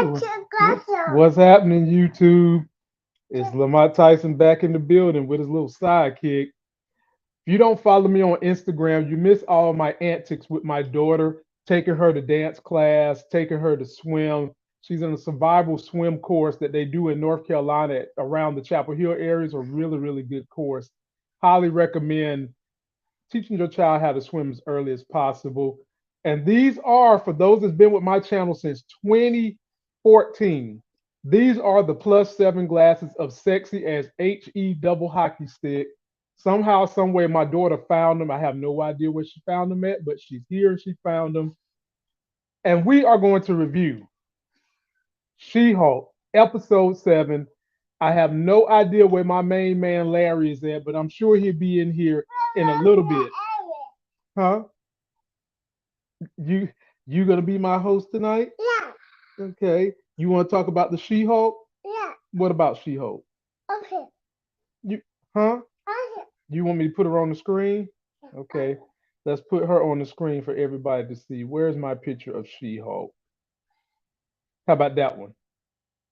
What's happening, YouTube? It's Lamont Tyson back in the building with his little sidekick. If you don't follow me on Instagram, you miss all my antics with my daughter, taking her to dance class, taking her to swim. She's in a survival swim course that they do in North Carolina around the Chapel Hill areas. A really, really good course. Highly recommend teaching your child how to swim as early as possible. And these are, for those that's been with my channel since 2014, these are the +7 glasses of sexy as HE double hockey stick. Somehow, someway, my daughter found them. I have no idea where she found them at, but she's here and she found them. And we are going to review She-Hulk, episode 7. I have no idea where my main man Larry is at, but I'm sure he'll be in here in a little bit. Huh? You gonna be my host tonight? Yeah. Okay. You want to talk about the She-Hulk? Yeah. What about She-Hulk? Okay. Huh? Okay. You want me to put her on the screen? Okay. Let's put her on the screen for everybody to see. Where's my picture of She-Hulk? How about that one?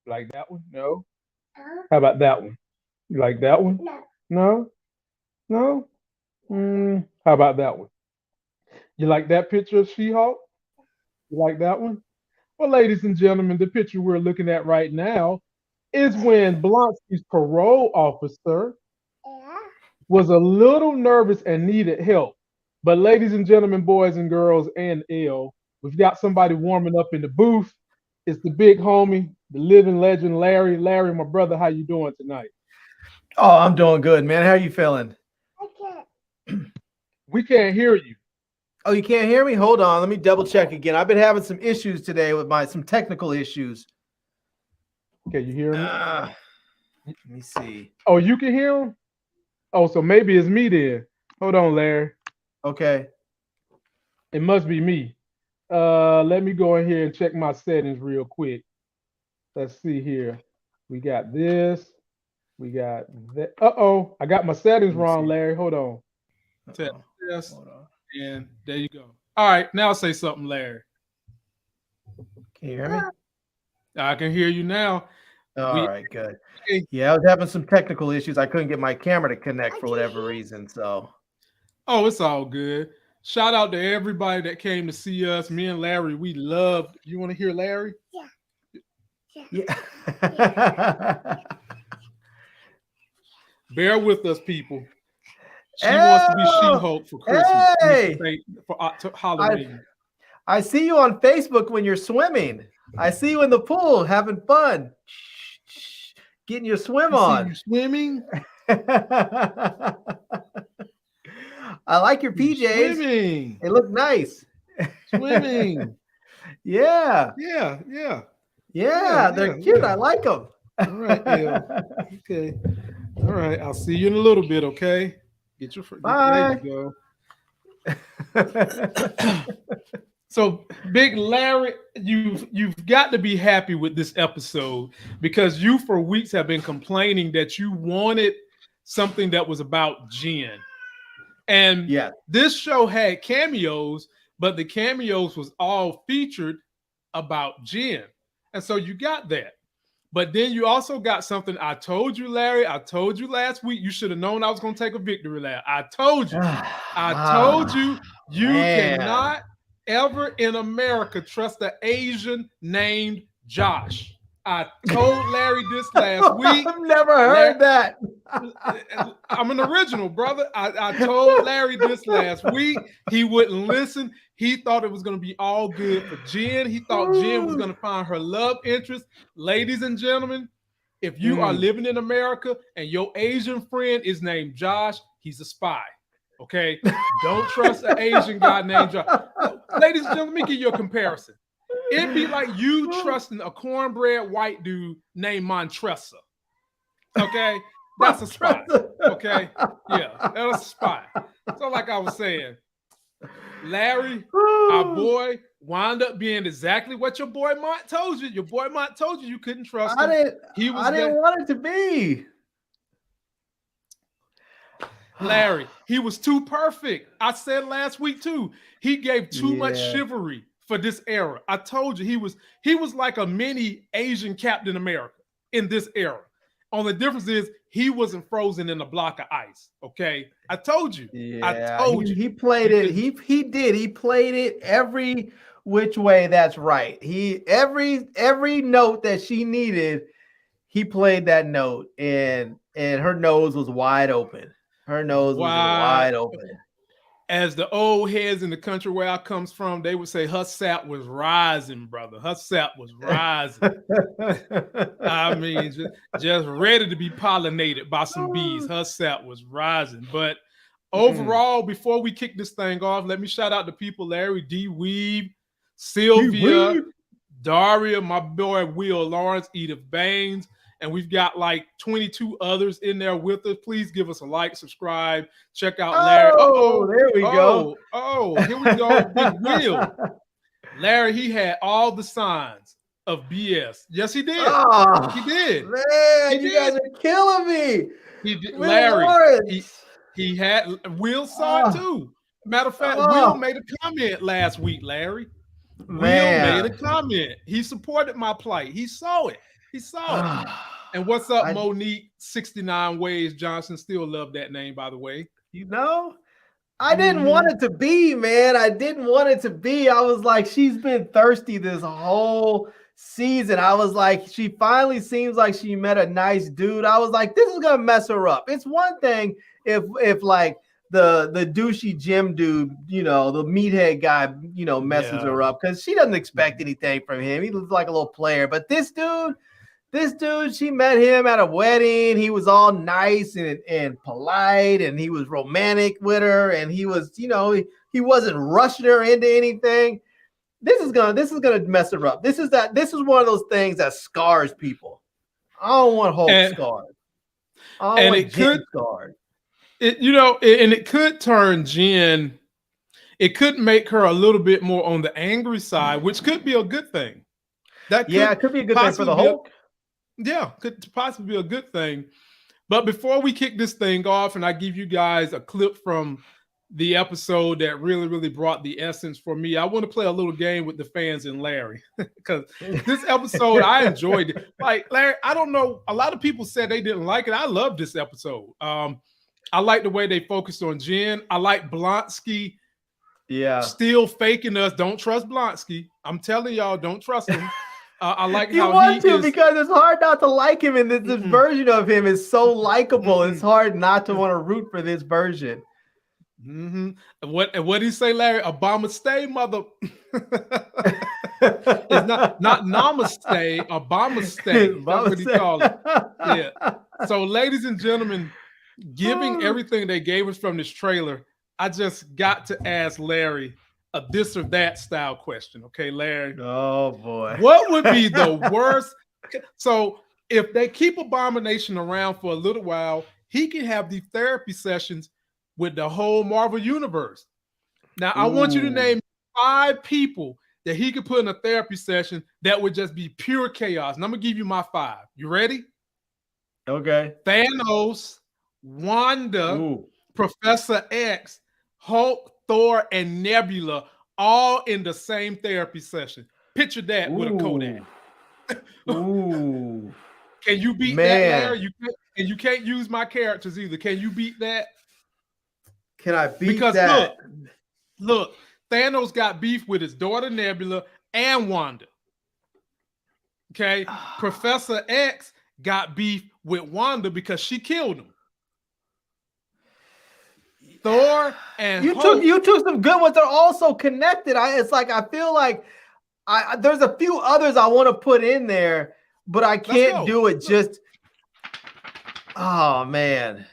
Like that one? No. How about that one? You like that one? No. No? No? How about that one? You like that picture of She-Hulk? You like that one? Well, ladies and gentlemen, the picture we're looking at right now is when Blonsky's parole officer was a little nervous and needed help. But ladies and gentlemen, boys and girls, and L, we've got somebody warming up in the booth. It's the big homie, the living legend, Larry. Larry, my brother, how you doing tonight? Oh, I'm doing good, man. How are you feeling? We can't hear you. Oh, you can't hear me? Hold on. Let me double check again. I've been having some issues today with some technical issues. Can you hear me? Let me see. Oh, you can hear him? Oh, so maybe it's me then. Hold on, Larry. Okay. It must be me. Let me go in here and check my settings real quick. Let's see here. We got this. We got that. Uh-oh. I got my settings wrong, Larry. Hold on. Yes. And there you go. All right, now say something, Larry. Can you hear me? I can hear you now. All right, good. Yeah, I was having some technical issues. I couldn't get my camera to connect for whatever reason. So, oh, it's all good. Shout out to everybody that came to see us. Me and Larry, we loved. You want to hear Larry? Yeah. Bear with us, people. She wants to be She-Hulk for Christmas. Hey! For Halloween. I see you on Facebook when you're swimming. I see you in the pool having fun. Getting your swim on. You swimming? I like your PJs. Swimming. They look nice. Swimming. Yeah. Yeah, they're cute. Yeah. I like them. All right, yeah. Okay. All right. I'll see you in a little bit, okay? Get your bye. There you go. So, Big Larry, you've got to be happy with this episode because you for weeks have been complaining that you wanted something that was about Jen. And this show had cameos, but the cameos was all featured about Jen. And so you got that. But then you also got something. I told you, Larry, I told you last week, you should have known I was going to take a victory lap. I told you. I told you, you cannot ever in America trust an Asian named Josh. I told Larry this last week. I've never heard that. I'm an original, brother. I told Larry this last week. He wouldn't listen. He thought it was going to be all good for Jen. He thought Jen was going to find her love interest. Ladies and gentlemen, if you are living in America and your Asian friend is named Josh, he's a spy. Okay? Don't trust an Asian guy named Josh. Ladies and gentlemen, let me give you a comparison. It'd be like you trusting a cornbread white dude named Montressa. Okay? That's a spy. Okay? Yeah, that's a spy. So like I was saying, Larry, our boy, wound up being exactly what your boy Mont told you. Your boy Mont told you you couldn't trust him. I didn't want it to be. Larry, he was too perfect. I said last week too. He gave too much chivalry for this era. I told you he was like a mini Asian Captain America in this era. Only difference is he wasn't frozen in a block of ice. Okay, I told you. Yeah, I told you. He played it. He did. He played it every which way. That's right. He every note that she needed, he played that note, and her nose was wide open. Her nose was wide open. As the old heads in the country where I comes from, they would say her sap was rising, brother. Her sap was rising. I mean, just ready to be pollinated by some bees. Her sap was rising. But overall, before we kick this thing off, let me shout out the people: Larry D. Weave, Sylvia, Daria, my boy Will Lawrence, Edith Baines. And we've got like 22 others in there with us. Please give us a like, subscribe, check out Larry. Oh, there we go. Oh, here we go. Big Will. Larry, he had all the signs of BS. Yes, he did. Oh, he did. Man, you guys are killing me. He did. Will Larry, Lawrence. he had. Will saw it too. Matter of fact, Will made a comment last week, Larry. Man. Will made a comment. He supported my plight. He saw it. He saw it. And what's up, Monique 69 Ways Johnson? Still love that name, by the way. You know, I didn't want it to be, man. I didn't want it to be. I was like, she's been thirsty this whole season. I was like, she finally seems like she met a nice dude. I was like, this is gonna mess her up. It's one thing if like the douchey gym dude, you know, the meathead guy, you know, messes her up because she doesn't expect anything from him. He looks like a little player, but this dude, she met him at a wedding. He was all nice and polite, and he was romantic with her, and he was, you know, he wasn't rushing her into anything. This is gonna mess her up. This is one of those things that scars people. I don't want Hulk scarred. I don't want Jen scarred. It could turn Jen. It could make her a little bit more on the angry side, which could be a good thing. It could be a good thing for the Hulk. Could possibly be a good thing. But before we kick this thing off, and I give you guys a clip from the episode that really, really brought the essence for me, I want to play a little game with the fans and Larry. Because this episode, I enjoyed it. Like, Larry, I don't know. A lot of people said they didn't like it. I love this episode. I like the way they focused on Jen. I like Blonsky still faking us. Don't trust Blonsky. I'm telling y'all, don't trust him. I like you how want he to is, because it's hard not to like him, and this version of him is so likable. It's hard not to want to root for this version. What did he say, Larry? Abomaste, mother. It's not namaste, Abomaste. That's what he called it. Yeah. So, ladies and gentlemen, giving everything they gave us from this trailer, I just got to ask Larry a this or that style question. Okay, Larry. Oh boy. What would be the worst? So if they keep Abomination around for a little while, he can have these therapy sessions with the whole Marvel universe. Now, I want you to name 5 people that he could put in a therapy session that would just be pure chaos. And I'm gonna give you my 5. You ready? Okay. Thanos, Wanda, Professor X, Hulk, Thor, and Nebula all in the same therapy session. Picture that with a Kodak. Ooh. Can you beat that, Larry? You can't use my characters either. Can you beat that? Can I beat that? Look, Thanos got beef with his daughter Nebula and Wanda. Okay, Professor X got beef with Wanda because she killed him. Thor and you took some good ones. They're also connected. I feel like there's a few others I want to put in there, but I can't do it. Just oh man.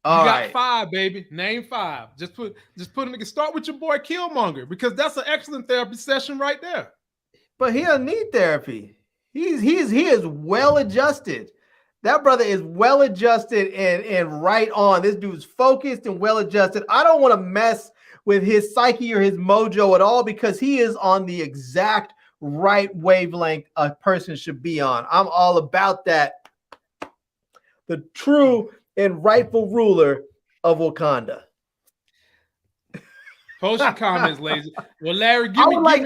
All right. You got 5, baby. Name 5. Just put them. Start with your boy Killmonger because that's an excellent therapy session right there. But he doesn't need therapy. He is well adjusted. That brother is well adjusted and right on. This dude's focused and well adjusted. I don't want to mess with his psyche or his mojo at all because he is on the exact right wavelength a person should be on. I'm all about that. The true and rightful ruler of Wakanda. Post your comments, ladies. Well, Larry, give me your 5.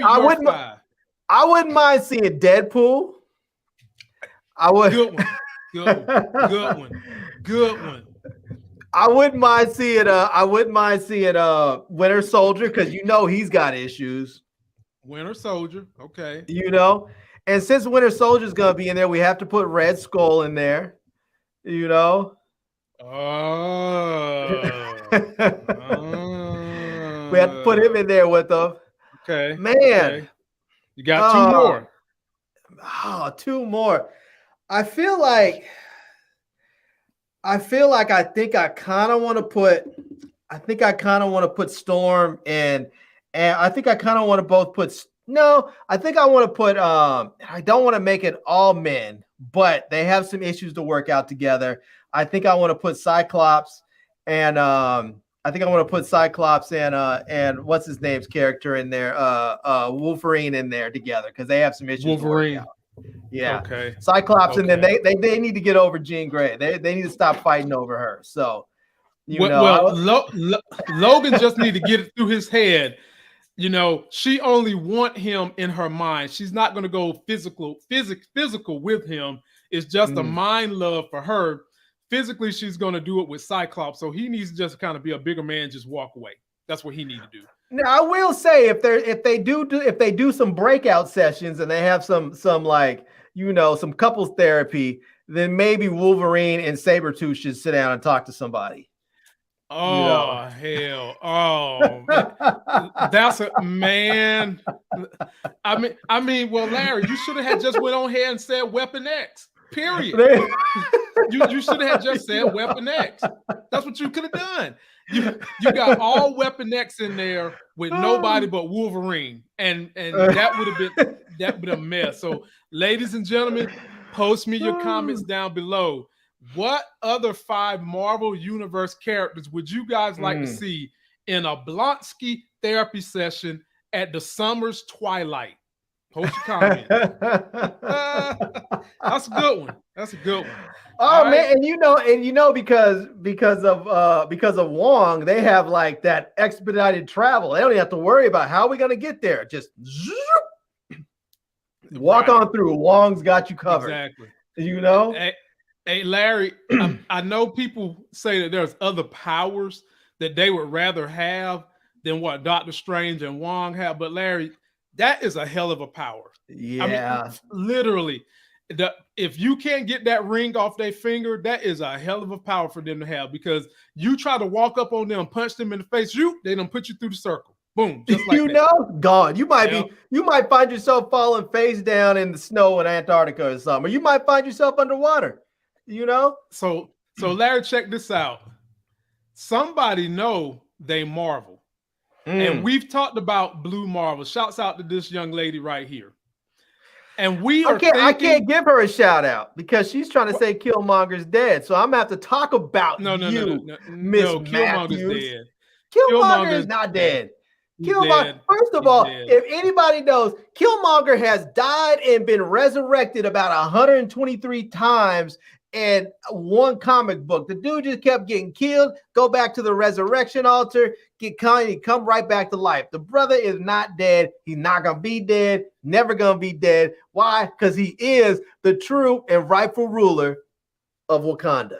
I wouldn't mind seeing Deadpool. I would. Good one. Good one. I wouldn't mind seeing Winter Soldier, because he's got issues. Winter Soldier, okay. And since Winter Soldier's gonna be in there, we have to put Red Skull in there. Oh. We have to put him in there with them. Okay. Man. Okay. You got 2 more. Oh, 2 more. I feel like I think I kind of want to put Storm and I think I kind of want to both put I think I want to put I don't want to make it all men, but they have some issues to work out together. I think I want to put Cyclops and and what's his name's character in there, Wolverine in there together, because they have some issues. Wolverine. To work out. Yeah. Okay. Cyclops, and then they need to get over Jean Grey. They need to stop fighting over her. So, Logan just need to get it through his head. She only want him in her mind. She's not going to go physical with him. It's just a mind love for her. Physically, she's going to do it with Cyclops. So he needs to just kind of be a bigger man, just walk away. That's what he needs to do. Now, I will say, if they do some breakout sessions and they have some couples therapy, then maybe Wolverine and Sabretooth should sit down and talk to somebody. Oh, hell. Oh, that's a man. I mean, well, Larry, you should have just went on here and said Weapon X. Period. You should have just said Weapon X. That's what you could have done. You got all Weapon X in there with nobody but Wolverine, and that would have been a mess. So, ladies and gentlemen, post me your comments down below. What other 5 Marvel Universe characters would you guys like to see in a Blonsky therapy session at the summer's twilight? Post your comment. That's a good one. Oh, all man, right. and because of Wong, they have like that expedited travel. They don't even have to worry about how we're gonna get there. Just walk on through. Wong's got you covered. Exactly. Hey, Larry, I know people say that there's other powers that they would rather have than what Doctor Strange and Wong have, but Larry, that is a hell of a power. Yeah. I mean, literally, if you can't get that ring off their finger, that is a hell of a power for them to have, because you try to walk up on them, punch them in the face, they done put you through the circle. Boom. Just like gone. You might find yourself falling face down in the snow in Antarctica or something. Or you might find yourself underwater. So Larry, check this out. Somebody know they Marvel. And we've talked about Blue Marvel. Shouts out to this young lady right here. And I can't give her a shout out because she's trying to say Killmonger's dead. So I'm gonna have to talk about Miss Killmonger's dead. Killmonger is not dead. Killmonger, first of all, if anybody knows, Killmonger has died and been resurrected about 123 times in one comic book. The dude just kept getting killed, go back to the resurrection altar, come right back to life. The brother is not dead. He's not gonna be dead, never gonna be dead. Why? Because he is the true and rightful ruler of Wakanda.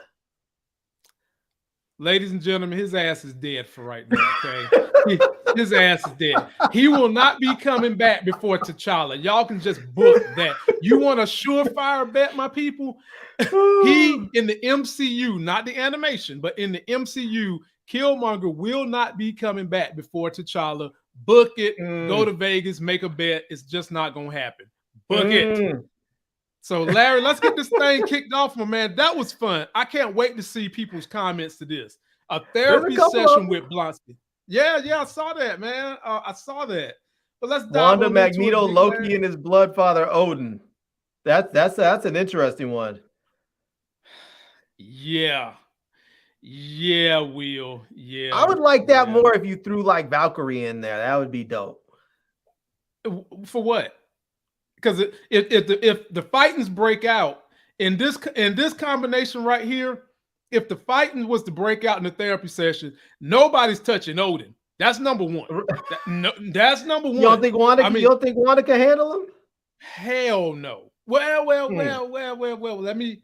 Ladies and gentlemen, his ass is dead for right now, okay? His ass is dead. He will not be coming back before T'Challa. Y'all can just book that. You want a surefire bet, my people? He, in the MCU, not the animation, but in the MCU, Killmonger will not be coming back before T'Challa. Book it. Go to Vegas, make a bet. It's just not going to happen. Book it. So, Larry, let's get this thing kicked off, my man. That was fun. I can't wait to see people's comments to this. A therapy session with Blonsky. Yeah, I saw that, man. I saw that. But let's dive Wanda, Magneto, Loki, and his blood father Odin. That's an interesting one. Yeah, Will. Yeah. I would like that more if you threw like Valkyrie in there. That would be dope. For what? Because if the fightings break out in this combination right here, if the fighting was to break out in the therapy session, nobody's touching Odin. That's number one. That's number one. You don't think Wanda can handle him? Hell no. Well. Let me.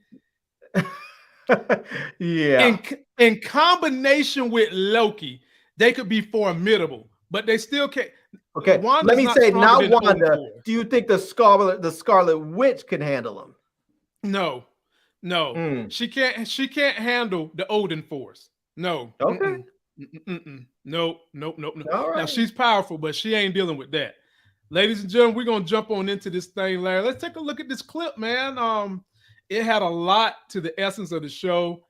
Yeah. In combination with Loki, they could be formidable, but they still can't. Okay. Let me say, not Wanda. Do you think the Scarlet Witch can handle him? No. She can't. She can't handle the Odin Force. No. Okay. Nope. Right. Now she's powerful, but she ain't dealing with that. Ladies and gentlemen, we're gonna jump on into this thing, Larry. Let's take a look at this clip, man. It had a lot to the essence of the show,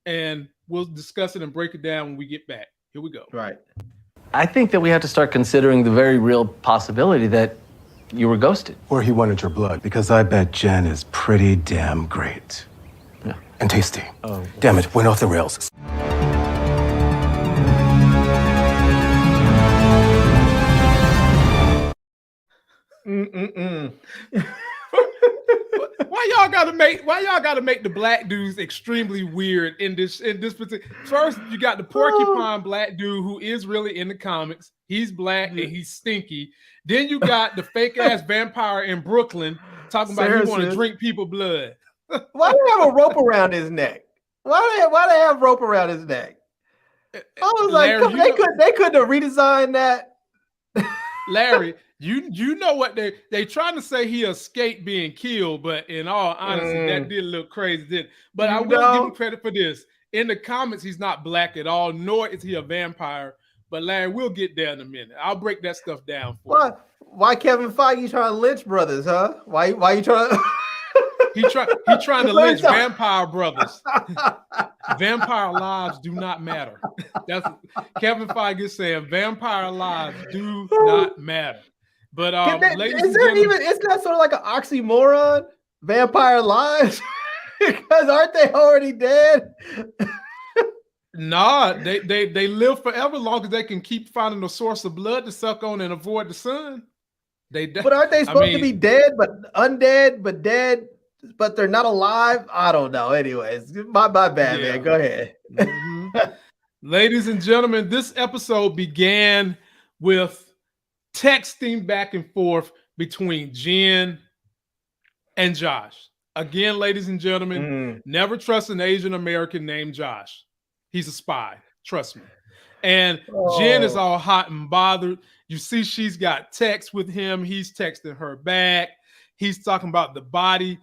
and we'll discuss it and break it down when we get back. Here we go. Right. I think that we have to start considering the very real possibility that you were ghosted. Or he wanted your blood, because I bet Jen is pretty damn great. Yeah. And tasty. Oh. Damn it, went off the rails. Why y'all gotta make the black dudes extremely weird in this particular? First, you got the porcupine black dude who is really in the comics. He's black and he's stinky. Then you got the fake ass vampire in Brooklyn talking about he want to drink people blood. Why do they have a rope around his neck? Why they have rope around his neck? I was Larry, like, they couldn't have redesigned that. Larry, you know what they trying to say he escaped being killed, but in all honesty, that did look crazy, didn't it? But I will give him credit for this. In the comics, he's not black at all, nor is he a vampire. But Larry, we'll get there in a minute. I'll break that stuff down for you. Why Kevin Feige trying to lynch brothers, huh? Why you trying to He trying to lynch vampire brothers. Vampire lives do not matter. That's Kevin Feige saying vampire lives do not matter. But it's not sort of like an oxymoron, vampire lives? Because aren't they already dead? Nah, they live forever long as they can keep finding a source of blood to suck on and avoid the sun. But aren't they supposed to be dead, but undead, but dead, but they're not alive? I don't know. Anyways, my bad, man. Go ahead. Ladies and gentlemen, this episode began with texting back and forth between Jen and Josh. Again, ladies and gentlemen, never trust an Asian American named Josh. He's a spy. Trust me. And Jen is all hot and bothered. You see, she's got text with him. He's texting her back. He's talking about the body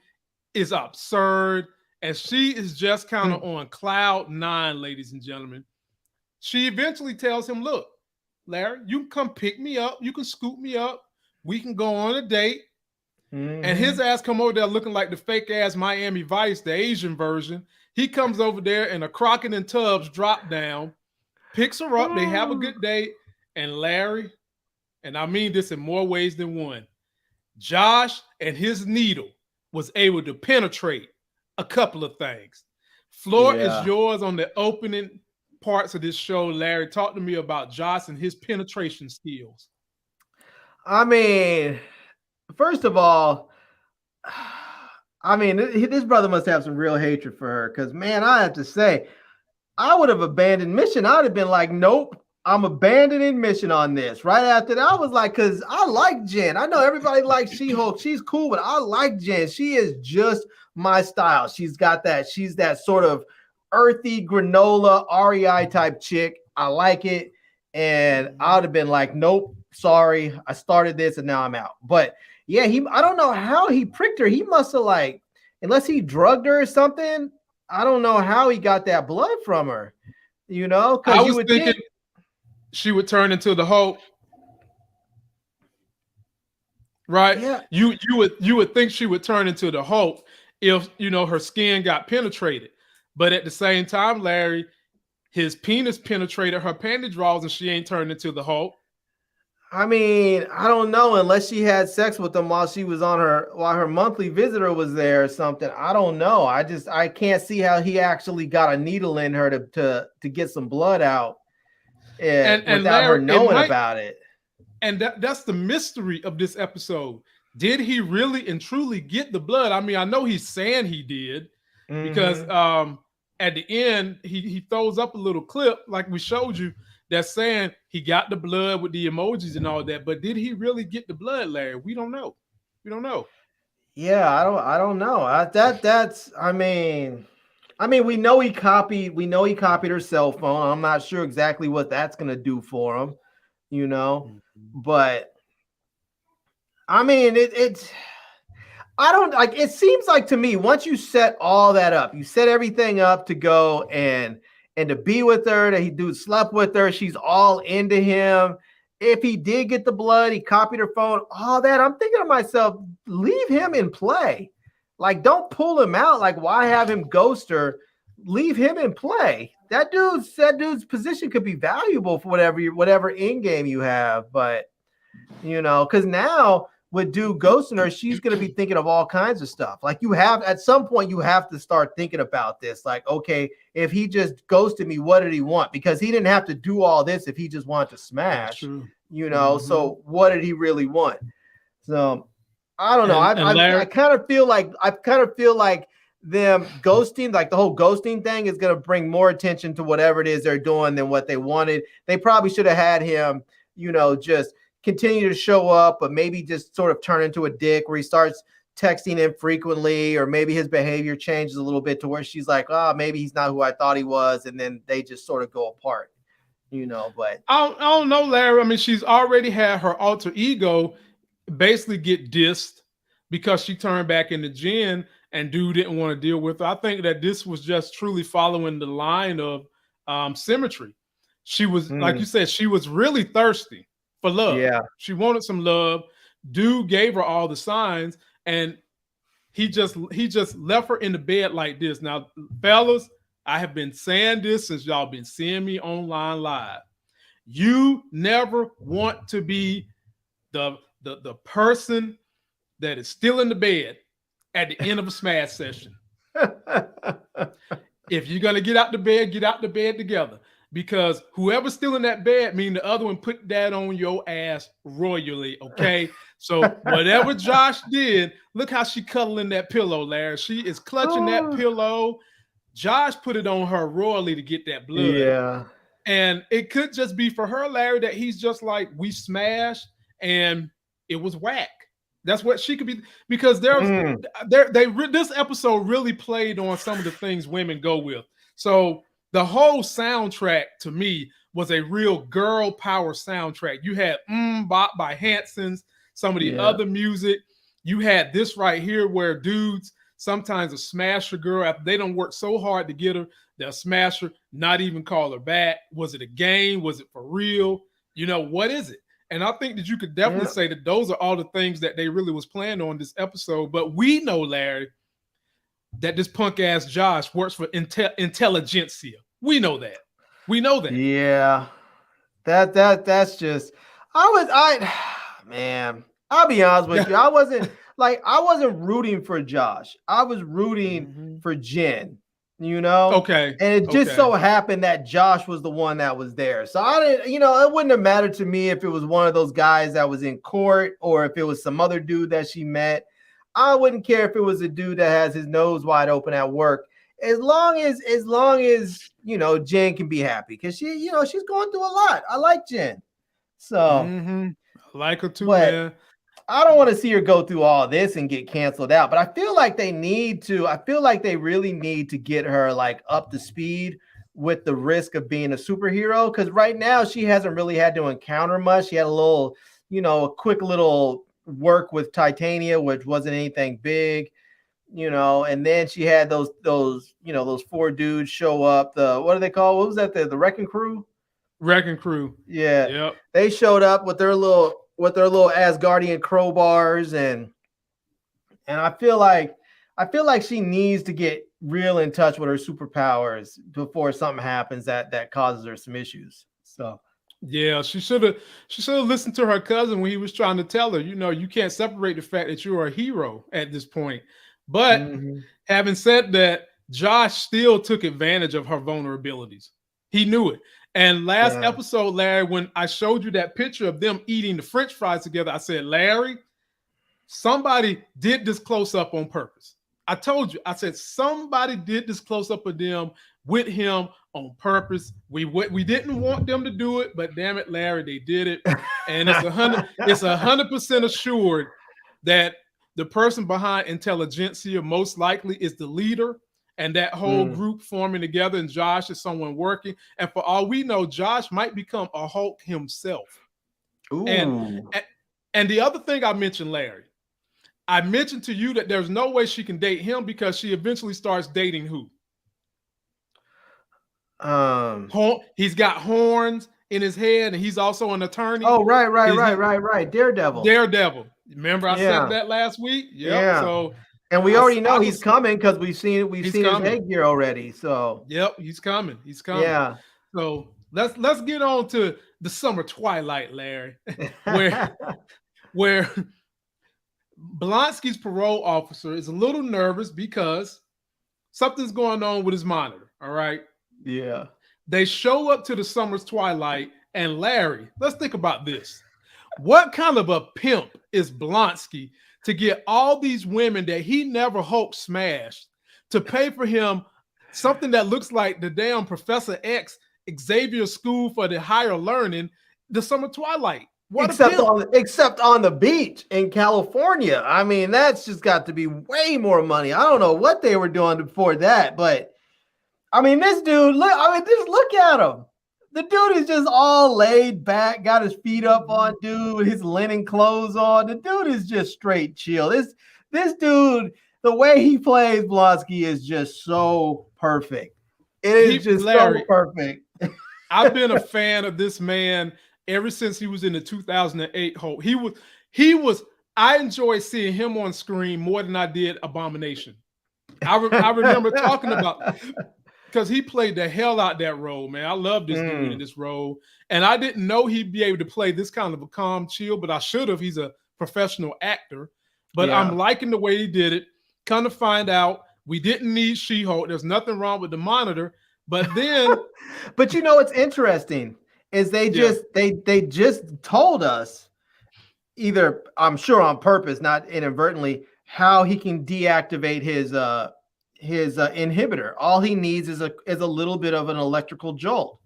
is absurd. And she is just kind of on cloud 9, ladies and gentlemen. She eventually tells him, look, Larry, you can come pick me up. You can scoop me up. We can go on a date. And his ass come over there looking like the fake ass Miami Vice, the Asian version. He comes over there and a Crockett and Tubbs drop down, picks her up. They have a good date. And Larry, and I mean this in more ways than one, Josh and his needle was able to penetrate a couple of things. Floor is yours on the opening parts of this show. Larry, talk to me about Josh and his penetration skills. I mean, first of all, this brother must have some real hatred for her, because, man, I have to say, I would have abandoned mission. I would have been like, nope, I'm abandoning mission on this. Right after that, I was like, because I like Jen. I know everybody likes She-Hulk. She's cool, but I like Jen. She is just my style. She's that sort of earthy granola REI type chick. I like it. And I would have been like, nope, sorry. I started this and now I'm out. But yeah, I don't know how he pricked her. He must have, like, unless he drugged her or something, I don't know how he got that blood from her. You know, I was thinking she would turn into the Hulk. Right? Yeah. You would think she would turn into the Hulk if, you know, her skin got penetrated. But at the same time, Larry, his penis penetrated her panty drawers and she ain't turned into the Hulk. I mean, I don't know, unless she had sex with him while her monthly visitor was there or something. I don't know. I can't see how he actually got a needle in her to get some blood out without Larry, her knowing about it. And that's the mystery of this episode. Did he really and truly get the blood? I mean, I know he's saying he did, because at the end he throws up a little clip like we showed you that's saying he got the blood with the emojis and all that, but did he really get the blood, Larry? We don't know. We don't know. Yeah, I don't know. We know he copied her cell phone. I'm not sure exactly what that's gonna do for him, but I mean it's I don't like it seems like to me, once you set all that up, you set everything up to go and to be with her, that he slept with her, she's all into him. If he did get the blood, he copied her phone, all that. I'm thinking to myself, leave him in play. Like, don't pull him out. Like, why have him ghost her? Leave him in play. That dude's position could be valuable for whatever end game you have. But, because now with dude ghosting her, she's going to be thinking of all kinds of stuff. Like, at some point, you have to start thinking about this. Like, okay, if he just ghosted me, what did he want? Because he didn't have to do all this if he just wanted to smash, So what did he really want? So I don't know. I kind of feel like them ghosting, like the whole ghosting thing is going to bring more attention to whatever it is they're doing than what they wanted. They probably should have had him, just continue to show up, but maybe just sort of turn into a dick where he starts texting infrequently, or maybe his behavior changes a little bit to where she's like, oh, maybe he's not who I thought he was. And then they just sort of go apart, but I don't know, Larry. I mean, she's already had her alter ego basically get dissed because she turned back into Jen and dude didn't want to deal with her. I think that this was just truly following the line of symmetry. She was, like you said, she was really thirsty for love. Yeah. She wanted some love. Dude gave her all the signs, and he just left her in the bed like this. Now, fellas, I have been saying this since y'all been seeing me online live. You never want to be the person that is still in the bed at the end of a smash session. If you're gonna get out the bed together. Because whoever's still in that bed, mean the other one put that on your ass royally, okay? So whatever Josh did, look how she cuddling that pillow, Larry. She is clutching that pillow. Josh put it on her royally to get that blood. Yeah. And it could just be for her, Larry, that he's just like, we smashed and it was whack. That's what she could be, because this episode really played on some of the things women go with. So the whole soundtrack to me was a real girl power soundtrack. You had Bop by Hanson's, some of the other music. You had this right here where dudes sometimes will smash a girl after they don't work so hard to get her. They'll smash her, not even call her back. Was it a game? Was it for real? What is it? And I think that you could definitely say that those are all the things that they really was planning on this episode. But we know, Larry, that this punk ass Josh works for intelligentsia. We know that. Yeah. That's just, man, I'll be honest with you. I wasn't rooting for Josh. I was rooting for Jen, Okay. And it just so happened that Josh was the one that was there. So I didn't, it wouldn't have mattered to me if it was one of those guys that was in court or if it was some other dude that she met. I wouldn't care if it was a dude that has his nose wide open at work, as long as Jen can be happy, because she's going through a lot. I like Jen, so I like her too, man. I don't want to see her go through all this and get canceled out. But I feel like they need to. I feel like they really need to get her like up to speed with the risk of being a superhero, because right now she hasn't really had to encounter much. She had a little, a quick little work with Titania, which wasn't anything big, and then she had those four dudes show up. What do they call? What was that? The Wrecking Crew? Wrecking Crew. Yeah. Yep. They showed up with their little Asgardian crowbars, and I feel like she needs to get real in touch with her superpowers before something happens that causes her some issues. So yeah, she should have listened to her cousin when he was trying to tell her, you can't separate the fact that you're a hero at this point. But having said that, Josh still took advantage of her vulnerabilities. He knew it. And last episode, Larry, when I showed you that picture of them eating the French fries together, I said, Larry, somebody did this close up on purpose. I told you, I said, somebody did this close up of them with him on purpose. We didn't want them to do it, but damn it, Larry, they did it. And it's 100% assured that the person behind intelligentsia most likely is the leader, and that whole group forming together, and Josh is someone working. And for all we know, Josh might become a Hulk himself. Ooh. And the other thing I mentioned, Larry, I mentioned to you that there's no way she can date him because she eventually starts dating who? He's got horns in his head, and he's also an attorney. Oh, right. Daredevil. Remember I said that last week? Yep. Yeah. So, and we already know he's coming because we've seen his headgear already. So yep, he's coming. Yeah. So let's get on to the summer twilight, Larry, where Blonsky's parole officer is a little nervous because something's going on with his monitor. All right. Yeah. They show up to the summer's twilight, and Larry, let's think about this. What kind of a pimp is Blonsky to get all these women that he never hoped smashed to pay for him something that looks like the damn Professor X Xavier School for the Higher Learning, the summer twilight? Except on the beach in California. I mean, that's just got to be way more money. I don't know what they were doing before that, but I mean, this dude, just look at him. The dude is just all laid back, got his feet up on dude, his linen clothes on. The dude is just straight chill. This dude, the way he plays Blonsky is just so perfect. It is just Larry, so perfect. I've been a fan of this man ever since he was in the 2008 Hulk. I enjoyed seeing him on screen more than I did Abomination. I remember talking about, because he played the hell out that role, man. I love this dude in this role. And I didn't know he'd be able to play this kind of a calm chill, but I should have. He's a professional actor. But I'm liking the way he did it. Come to find out, we didn't need She-Hulk. There's nothing wrong with the monitor. But then... But you know what's interesting is they just told us, either, I'm sure on purpose, not inadvertently, how he can deactivate his inhibitor. All he needs is a little bit of an electrical jolt.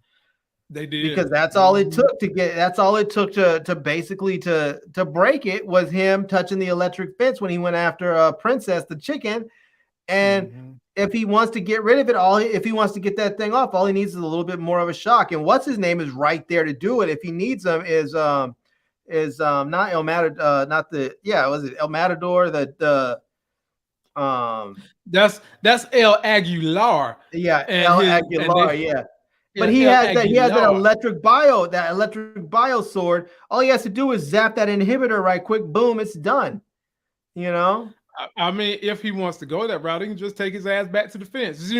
They did, because that's all it took to get. That's all it took to basically to break it was him touching the electric fence when he went after Princess the chicken. And if he wants to get rid of it, if he wants to get that thing off, all he needs is a little bit more of a shock. And what's his name is right there to do it. If he needs them, is not El Matador, was it El Matador that's El Aguilar. Yeah, El Aguilar, yeah. But he has that electric bio sword. All he has to do is zap that inhibitor right quick, boom, it's done. You know? I mean, if he wants to go that route, he can just take his ass back to the fence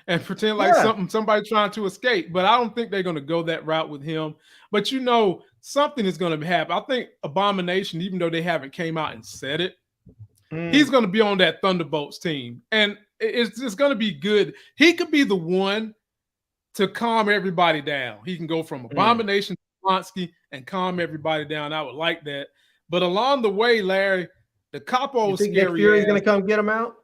and pretend like somebody trying to escape. But I don't think they're going to go that route with him. But you know, something is going to happen. I think Abomination, even though they haven't came out and said it, he's going to be on that Thunderbolts team. And it's going to be good. He could be the one to calm everybody down. He can go from Abomination to Blonsky and calm everybody down. I would like that. But along the way, Larry, the capo scary. Nick Fury's going to come get him out?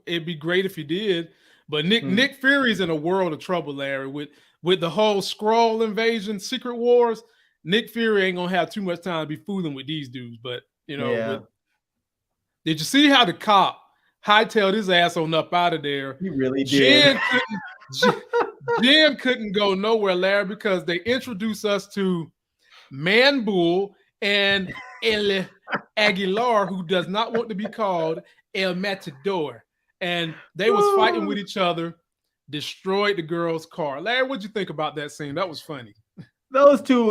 It'd be great if he did. But Nick Fury's in a world of trouble, Larry, with the whole Skrull invasion, Secret Wars. Nick Fury ain't going to have too much time to be fooling with these dudes. But, you know, did you see how the cop hightailed his ass on up out of there? He really did. Jen couldn't go nowhere, Larry, because they introduced us to Man Bull and El Aguilar, who does not want to be called El Matador. And they was fighting with each other, destroyed the girl's car. Larry, what'd you think about that scene? That was funny. Those two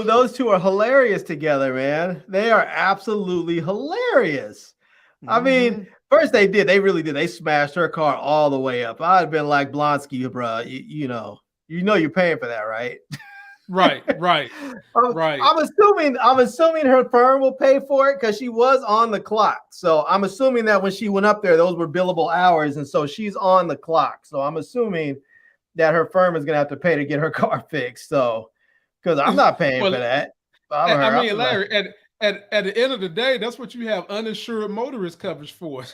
are hilarious together, man. They are absolutely hilarious. I mean, first they really did. They smashed her car all the way up. I'd been like, Blonsky, bro, you know you're paying for that, right? Right. I'm assuming her firm will pay for it because she was on the clock. So I'm assuming that when she went up there, those were billable hours, and so she's on the clock. So I'm assuming that her firm is gonna have to pay to get her car fixed. So because I'm not paying for that. I mean, Larry, at the end of the day, that's what you have uninsured motorist coverage for.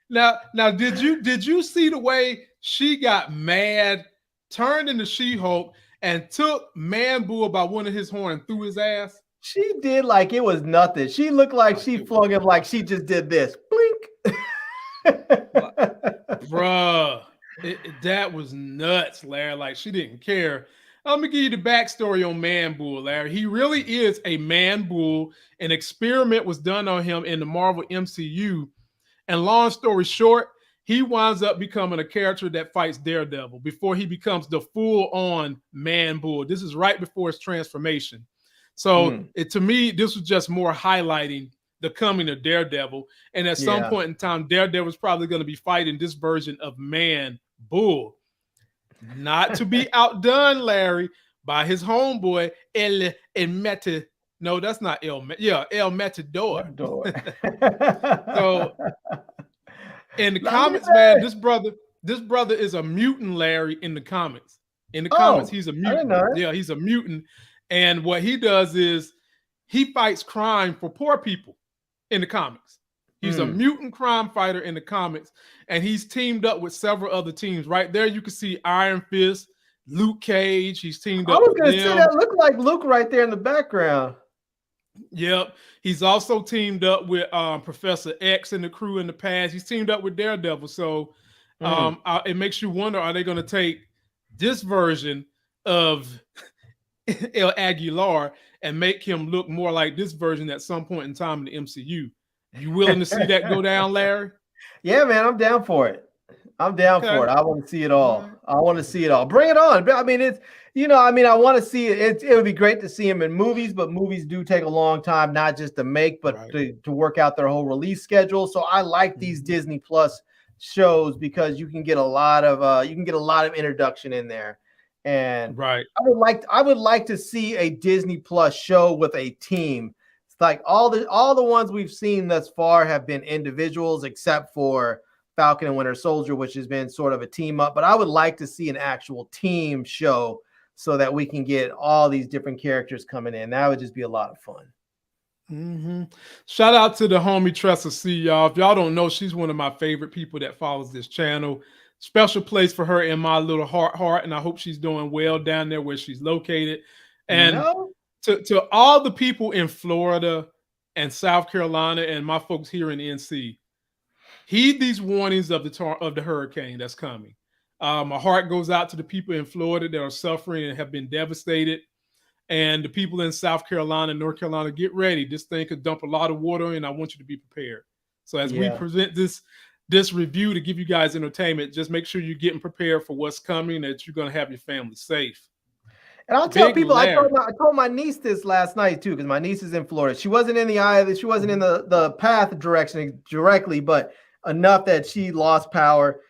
Now, did you see the way she got mad, turned into She-Hulk, and took Man Bull by one of his horn and threw his ass? She did like it was nothing. She looked like she flung him like she just did this. Blink. Bruh, that was nuts, Larry. Like, she didn't care. Let me give you the backstory on Man Bull, Larry. He really is a man bull. An experiment was done on him in the Marvel MCU. And long story short, he winds up becoming a character that fights Daredevil before he becomes the full-on man bull. This is right before his transformation. So to me, this was just more highlighting the coming of Daredevil. And at some point in time, Daredevil's probably going to be fighting this version of Man Bull. Not to be outdone, Larry, by his homeboy, El Matador. No, that's not El Matador. So in the comics, man, this brother is a mutant, Larry, in the comics. In the comics, he's a mutant. Yeah, he's a mutant. And what he does is he fights crime for poor people in the comics. He's a mutant crime fighter in the comics, and he's teamed up with several other teams. Right there, you can see Iron Fist, Luke Cage. He's teamed up with them. I was going to say that looked like Luke right there in the background. Yep. He's also teamed up with Professor X and the crew in the past. He's teamed up with Daredevil. So it makes you wonder, are they going to take this version of El Aguilar and make him look more like this version at some point in time in the MCU? You willing to see that go down, Larry? Yeah, man, I'm down for it. I'm down for it. I want to see it all. I want to see it all. Bring it on. I mean, it's, I want to see it. It would be great to see him in movies, but movies do take a long time, not just to make, but to work out their whole release schedule. So I like these Disney Plus shows because you can get a lot of introduction in there. And I would like to see a Disney Plus show with a team. Like all the ones we've seen thus far have been individuals, except for Falcon and Winter Soldier, which has been sort of a team up. But I would like to see an actual team show so that we can get all these different characters coming in. That would just be a lot of fun. Shout out to the homie Tressa C, y'all. If y'all don't know, she's one of my favorite people that follows this channel. Special place for her in my little heart, and I hope she's doing well down there where she's located. And to all the people in Florida and South Carolina and my folks here in NC, heed these warnings of the hurricane that's coming. My heart goes out to the people in Florida that are suffering and have been devastated. And the people in South Carolina and North Carolina, get ready. This thing could dump a lot of water, and I want you to be prepared. So as we present this review to give you guys entertainment, just make sure you're getting prepared for what's coming, that you're going to have your family safe. And I'll tell people, I told my niece this last night too, because my niece is in Florida. She wasn't in she wasn't in the path direction directly, but enough that she lost power.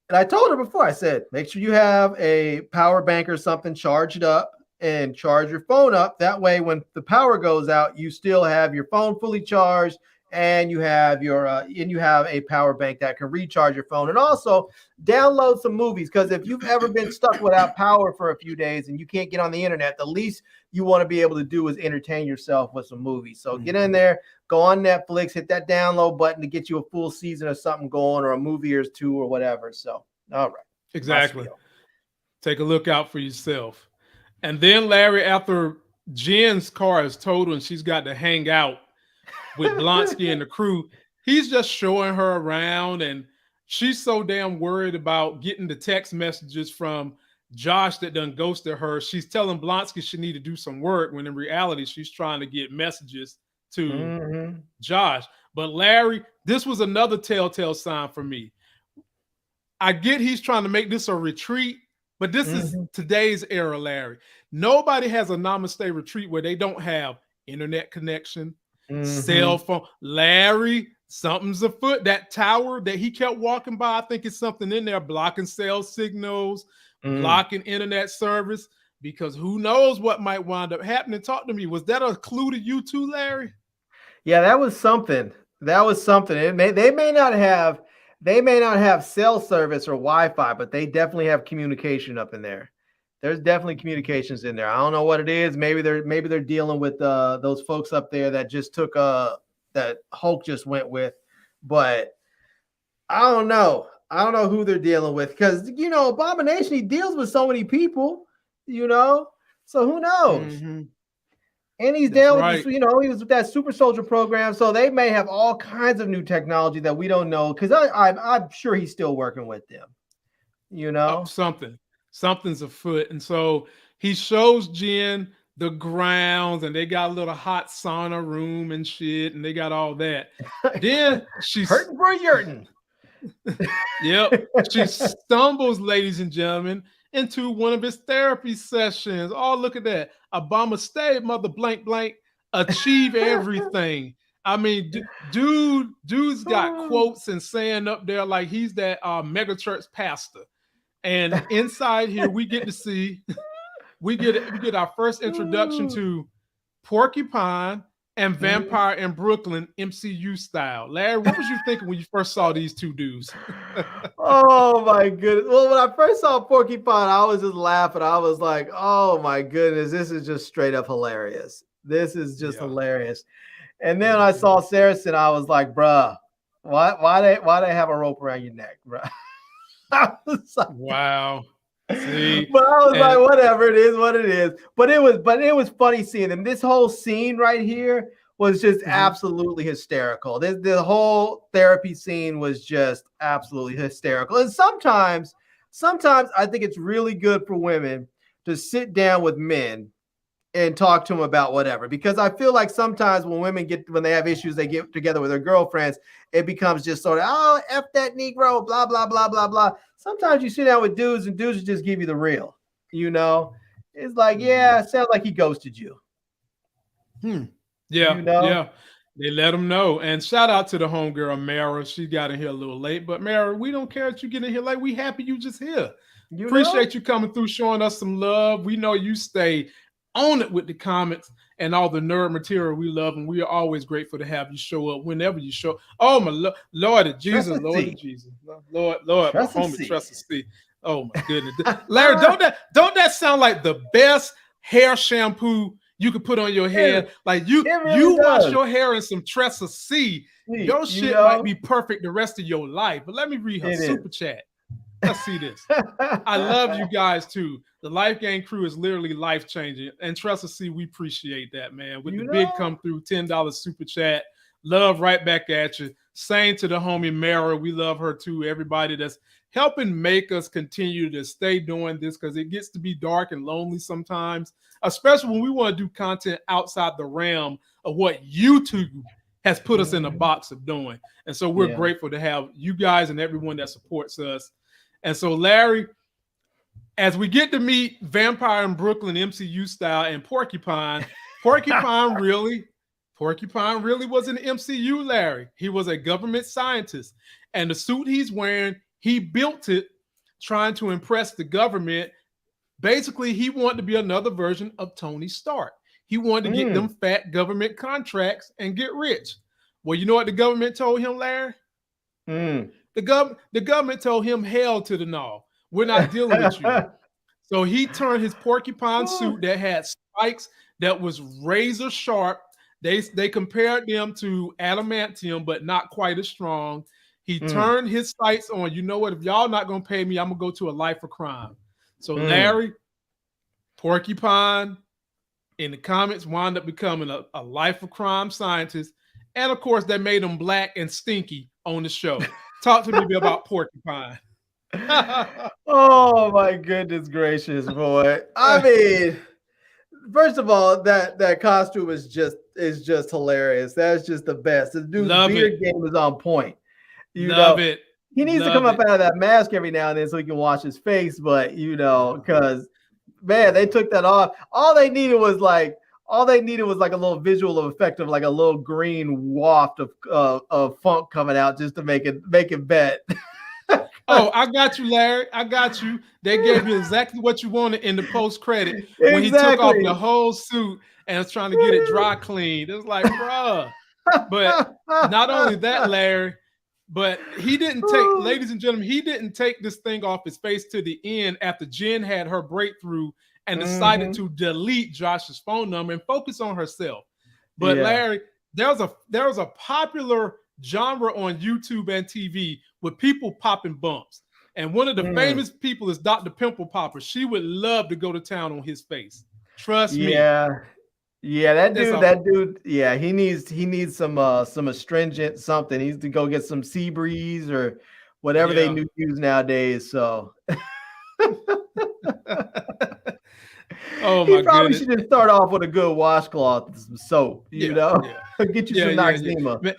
And I told her before, I said, make sure you have a power bank or something charged up and charge your phone up. That way, when the power goes out, you still have your phone fully charged, and you have a power bank that can recharge your phone. And also download some movies, because if you've ever been stuck without power for a few days and you can't get on the internet, the least you want to be able to do is entertain yourself with some movies. So get in there, go on Netflix, hit that download button to get you a full season of something going, or a movie or two or whatever. So, all right. Exactly. Take a look out for yourself. And then, Larry, after Jen's car is totaled and she's got to hang out with Blonsky and the crew, he's just showing her around, and she's so damn worried about getting the text messages from Josh that done ghosted her. She's telling Blonsky she need to do some work, when in reality she's trying to get messages to Josh. But Larry, this was another telltale sign for me. I get he's trying to make this a retreat, but this is today's era, Larry. Nobody has a namaste retreat where they don't have internet connection, cell phone. Larry, something's afoot. That tower that he kept walking by, I think it's something in there blocking cell signals, blocking internet service, because who knows what might wind up happening. Talk to me. Was that a clue to you too, Larry? Yeah, that was something. They may not have cell service or Wi-Fi, but they definitely have communication up in there. There's definitely communications in there. I don't know what it is. Maybe they're dealing with those folks up there that just took that Hulk just went with. But I don't know. I don't know who they're dealing with because Abomination, he deals with so many people, so who knows? Mm-hmm. And he's That's down right. with he was with that super soldier program, so they may have all kinds of new technology that we don't know. Because I'm sure he's still working with them. Something's afoot, and so he shows Jen the grounds, and they got a little hot sauna room and shit, and they got all that. Then she's hurting for a yurtin. Yep, she stumbles, ladies and gentlemen, into one of his therapy sessions. Oh, look at that. Abomaste, mother blank blank, achieve everything. I mean, dude's got quotes and saying up there like he's that mega church pastor. And inside here, we get to see, we get our first introduction to Porcupine and Vampire in Brooklyn MCU style. Larry, what was you thinking when you first saw these two dudes? Oh my goodness. Well, when I first saw Porcupine, I was just laughing. I was like, oh my goodness, this is just straight up hilarious. This is just hilarious. And then I saw Saracen, I was like, bruh, why they have a rope around your neck, bruh? I was like, wow. See? But I was like, whatever, it is what it is. But it was funny seeing them. This whole scene right here was just absolutely hysterical. The whole therapy scene was just absolutely hysterical. And sometimes I think it's really good for women to sit down with men and talk to them about whatever, because I feel like sometimes when they have issues, they get together with their girlfriends, it becomes just sort of, oh, F that Negro, blah, blah, blah, blah, blah. Sometimes you sit down with dudes and dudes just give you the real, it's like, yeah, it sounds like he ghosted you. Yeah. Yeah. They let him know. And shout out to the homegirl, Mara. She got in here a little late, but Mara, we don't care that you get in here late. We happy you just here. Appreciate you coming through, showing us some love. We know you stay on it with the comments and all the nerd material we love, and we are always grateful to have you show up whenever you show. Oh my Lord of Jesus, Lord of Jesus, Lord, my homie Trust C. Oh my goodness, Larry, don't that sound like the best hair shampoo you could put on your hair? Like you wash your hair in some Tressa C, your shit might be perfect the rest of your life. But let me read her super chat. Let's see this. I love you guys too. The Life Gang crew is literally life changing, and trust us, we appreciate that, man. With the big come through $10 super chat, love right back at you. Same to the homie Mara, we love her too. Everybody that's helping make us continue to stay doing this, because it gets to be dark and lonely sometimes, especially when we want to do content outside the realm of what YouTube has put us in a box of doing. And so we're grateful to have you guys and everyone that supports us. And so, Larry, as we get to meet Vampire in Brooklyn MCU style and Porcupine really was an MCU, Larry. He was a government scientist. And the suit he's wearing, he built it trying to impress the government. Basically, he wanted to be another version of Tony Stark. He wanted to get them fat government contracts and get rich. Well, you know what the government told him, Larry? The government told him, hell to the no. We're not dealing with you. So he turned his porcupine suit that had spikes that was razor sharp. They compared them to adamantium, but not quite as strong. He turned his sights on, you know what, if y'all not going to pay me, I'm going to go to a life of crime. So Larry, Porcupine, in the comments, wound up becoming a life of crime scientist. And of course, they made him black and stinky on the show. Talk to me about Porcupine. Oh my goodness gracious, boy. I mean, first of all, that costume is just hilarious. That's just the best. The dude's beard game is on point. Love it. He needs to come up out of that mask every now and then so he can wash his face, but because man, they took that off. All they needed was like a little visual effect of like a little green waft of funk coming out just to make it bet. Oh, I got you, Larry. I got you. They gave you exactly what you wanted in the post credit when he took off the whole suit and was trying to get it dry cleaned. It was like, bruh. But not only that, Larry, but he didn't take, ladies and gentlemen, he didn't take this thing off his face to the end after Jen had her breakthrough and decided to delete Josh's phone number and focus on herself. But Larry, there was a popular genre on YouTube and TV with people popping bumps. And one of the famous people is Dr. Pimple Popper. She would love to go to town on his face. Trust me. Yeah, that dude, yeah, he needs some astringent something. He needs to go get some sea breeze or whatever they use nowadays. So he probably should just start off with a good washcloth and some soap, you know? Get you some Noxzema.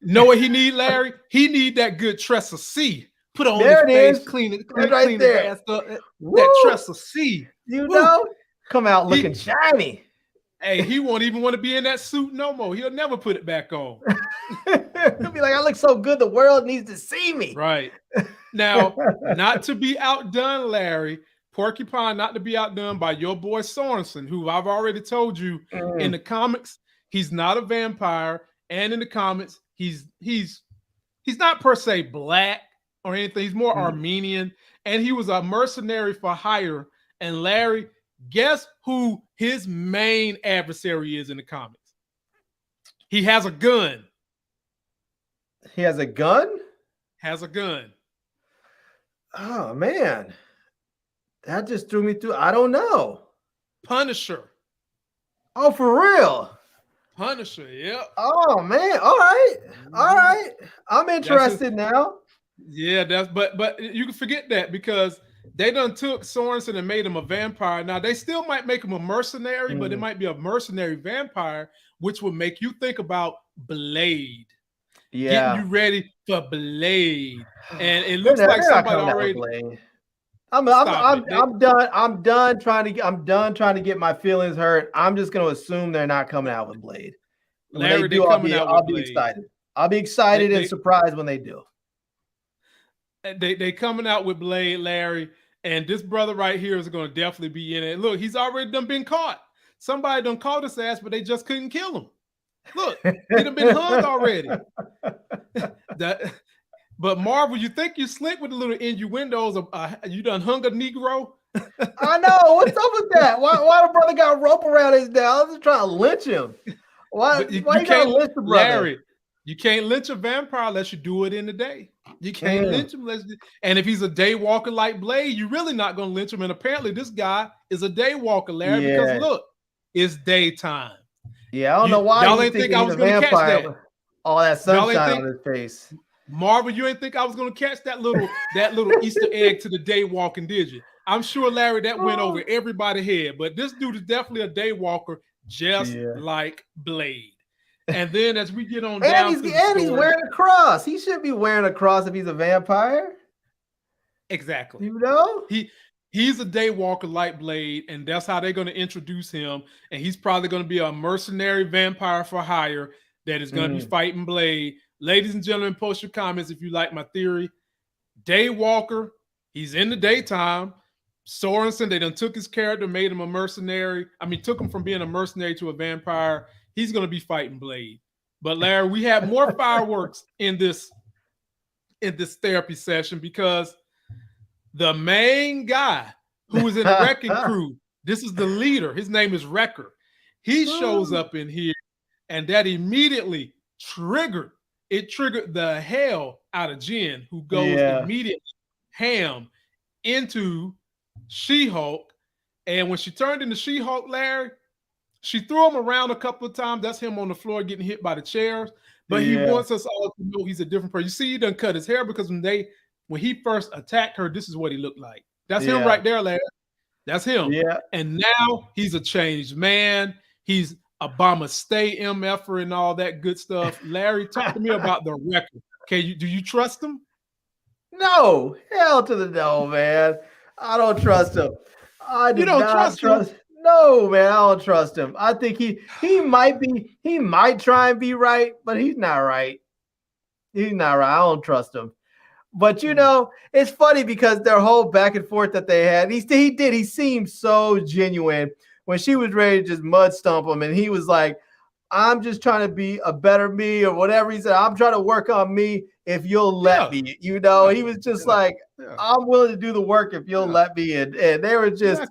Know what he need, Larry? He need that good Tressa C. Put on there his it face, clean right there. That Tressa C. You know? Come out looking shiny. Hey, he won't even want to be in that suit no more. He'll never put it back on. He'll be like, I look so good, the world needs to see me. Right. Now, not to be outdone, Larry, Porcupine not to be outdone by your boy Sorensen, who I've already told you in the comics, he's not a vampire. And in the comics, he's not per se black or anything. He's more Armenian. And he was a mercenary for hire. And Larry, guess who his main adversary is in the comics? He has a gun. He has a gun? Has a gun. Oh, man. That just threw me through. I don't know. Punisher. Oh, for real? Punisher, yep. Oh, man. All right. I'm interested now. Yeah, but you can forget that because they done took Sorensen and made him a vampire. Now, they still might make him a mercenary, but it might be a mercenary vampire, which would make you think about Blade. Yeah. Getting you ready for Blade. And it looks like somebody already... I'm done trying to get my feelings hurt. I'm just going to assume they're not coming out with Blade. When Larry, they do, I'll be excited. I'll be excited and surprised when they do. They coming out with Blade, Larry, and this brother right here is going to definitely be in it. Look, he's already done been caught. Somebody done caught his ass, but they just couldn't kill him. Look, he done been hung already. But Marvel, you think you slick with the little innuendos of you done hung a Negro? I know. What's up with that? Why the brother got a rope around his neck? I was just trying to lynch him. Why you can't lynch the brother? Larry, you can't lynch a vampire unless you do it in the day. You can't lynch him and if he's a day walker like Blade, you're really not going to lynch him. And apparently this guy is a day walker, Larry, because look, it's daytime. Yeah, I don't know why y'all ain't think I was going to catch that. All that sunshine on his face. Marvel, you ain't think I was going to catch that little Easter egg to the day walking, did you? I'm sure, Larry, that went over everybody's head. But this dude is definitely a day walker, just like Blade. And then as we get on down to the story, he's wearing a cross. He should be wearing a cross if he's a vampire. Exactly. You know? He's a day walker like Blade, and that's how they're going to introduce him. And he's probably going to be a mercenary vampire for hire that is going to be fighting Blade. Ladies and gentlemen, post your comments if you like my theory. Day walker, he's in the daytime. Sorensen, they done took his character, made him a mercenary. I mean, took him from being a mercenary to a vampire. He's going to be fighting Blade. But Larry, we have more fireworks in this therapy session because the main guy who was in the wrecking crew, this is the leader. His name is Wrecker. He shows up in here, and that immediately triggered the hell out of Jen, who goes immediately ham into She-Hulk. And when she turned into She-Hulk, Larry, she threw him around a couple of times. That's him on the floor getting hit by the chairs. But he wants us all to know he's a different person. You see, he done cut his hair because when he first attacked her, this is what he looked like. That's him right there, Larry. That's him. Yeah. And now he's a changed man. He's Abomaste MFer and all that good stuff. Larry, talk to me about the record. Do you trust him? No, hell to the no, man. I don't trust him. You don't trust him? No, man, I don't trust him. I think he might try and be right, but he's not right. He's not right. I don't trust him. But you know, it's funny because their whole back and forth that they had, he seemed so genuine when she was ready to just mud stomp him, and he was like, I'm just trying to be a better me or whatever. He said, I'm trying to work on me if you'll let me, you know. He was just like, I'm willing to do the work if you'll let me. And they were just,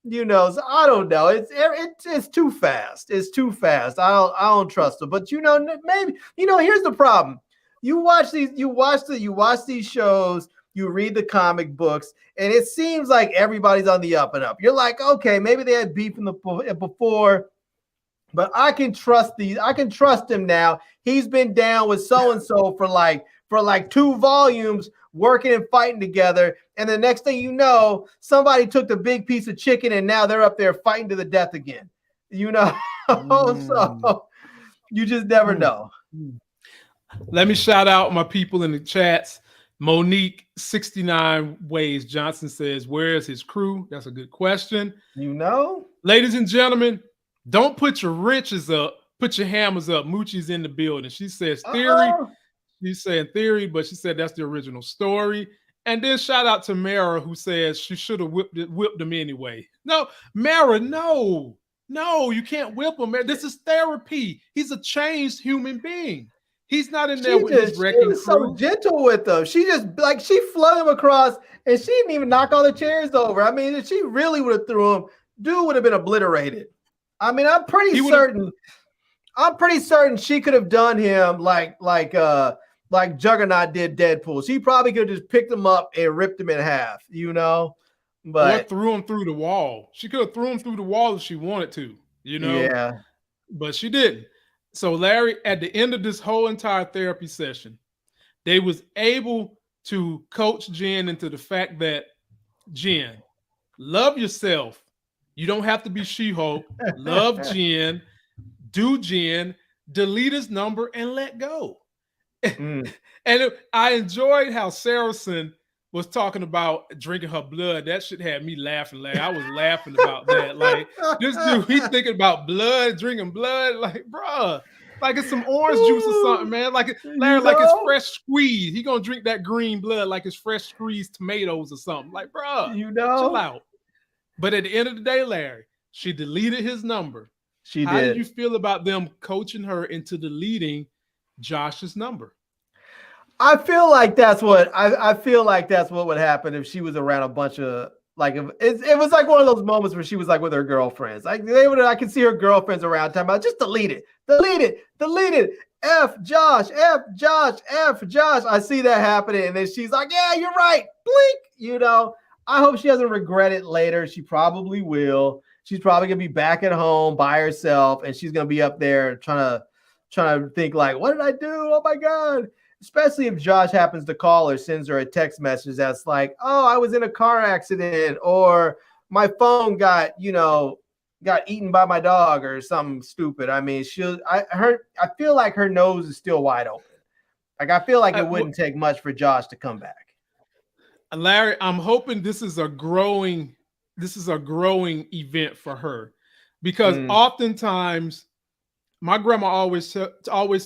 you know, so I don't know. It's too fast. It's too fast. I don't trust him. But you know, maybe, you know, here's the problem. you watch these shows, you read the comic books, and it seems like everybody's on the up and up. You're like, okay, maybe they had beef before, but I can trust him now. He's been down with so-and-so for like 2 volumes, working and fighting together. And the next thing you know, somebody took the big piece of chicken and now they're up there fighting to the death again. So you just never know. Let me shout out my people in the chats. Monique 69 Ways Johnson says, where is his crew? That's a good question. Ladies and gentlemen, don't put your wrenches up, put your hammers up. Moochie's in the building. She says theory. She's saying theory, but she said that's the original story. And then shout out to Mara, who says she should have whipped him anyway. No, Mara, no, you can't whip him. This is therapy. He's a changed human being. He's not in there with his wrecking crew. She was so gentle with them. She just she flung him across, and she didn't even knock all the chairs over. I mean, if she really would have threw him, dude would have been obliterated. I mean, I'm pretty certain she could have done him like Juggernaut did Deadpool. She probably could have just picked him up and ripped him in half, But or threw him through the wall. She could have threw him through the wall if she wanted to, Yeah. But she didn't. So Larry, at the end of this whole entire therapy session, they was able to coach Jen into the fact that, Jen, love yourself. You don't have to be She-Hulk. Love Jen. Do Jen. Delete his number and let go. And I enjoyed how Saracen was talking about drinking her blood. That shit had me laughing. Like, I was laughing about that. Like, this dude, he's thinking about blood, drinking blood. Like, bruh, like it's some orange juice or something, man. Like, Larry, like it's fresh squeezed. He gonna drink that green blood like it's fresh squeezed tomatoes or something. Like, bruh, chill out. But at the end of the day, Larry, she deleted his number. How did you feel about them coaching her into deleting Josh's number? I feel like that's what would happen if she was around a bunch of it was like one of those moments where she was like with her girlfriends. Like I can see her girlfriends around talking about just delete it. F Josh. I see that happening, and then she's like, yeah, you're right. Blink. I hope she doesn't regret it later. She probably will. She's probably gonna be back at home by herself, and she's gonna be up there trying to think like, what did I do? Oh my God. Especially if Josh happens to call or sends her a text message that's like, oh, I was in a car accident, or my phone got eaten by my dog or something stupid. I mean, I feel like her nose is still wide open. Like, I feel like it wouldn't take much for Josh to come back. Larry, I'm hoping this is a growing event for her, because oftentimes my grandma always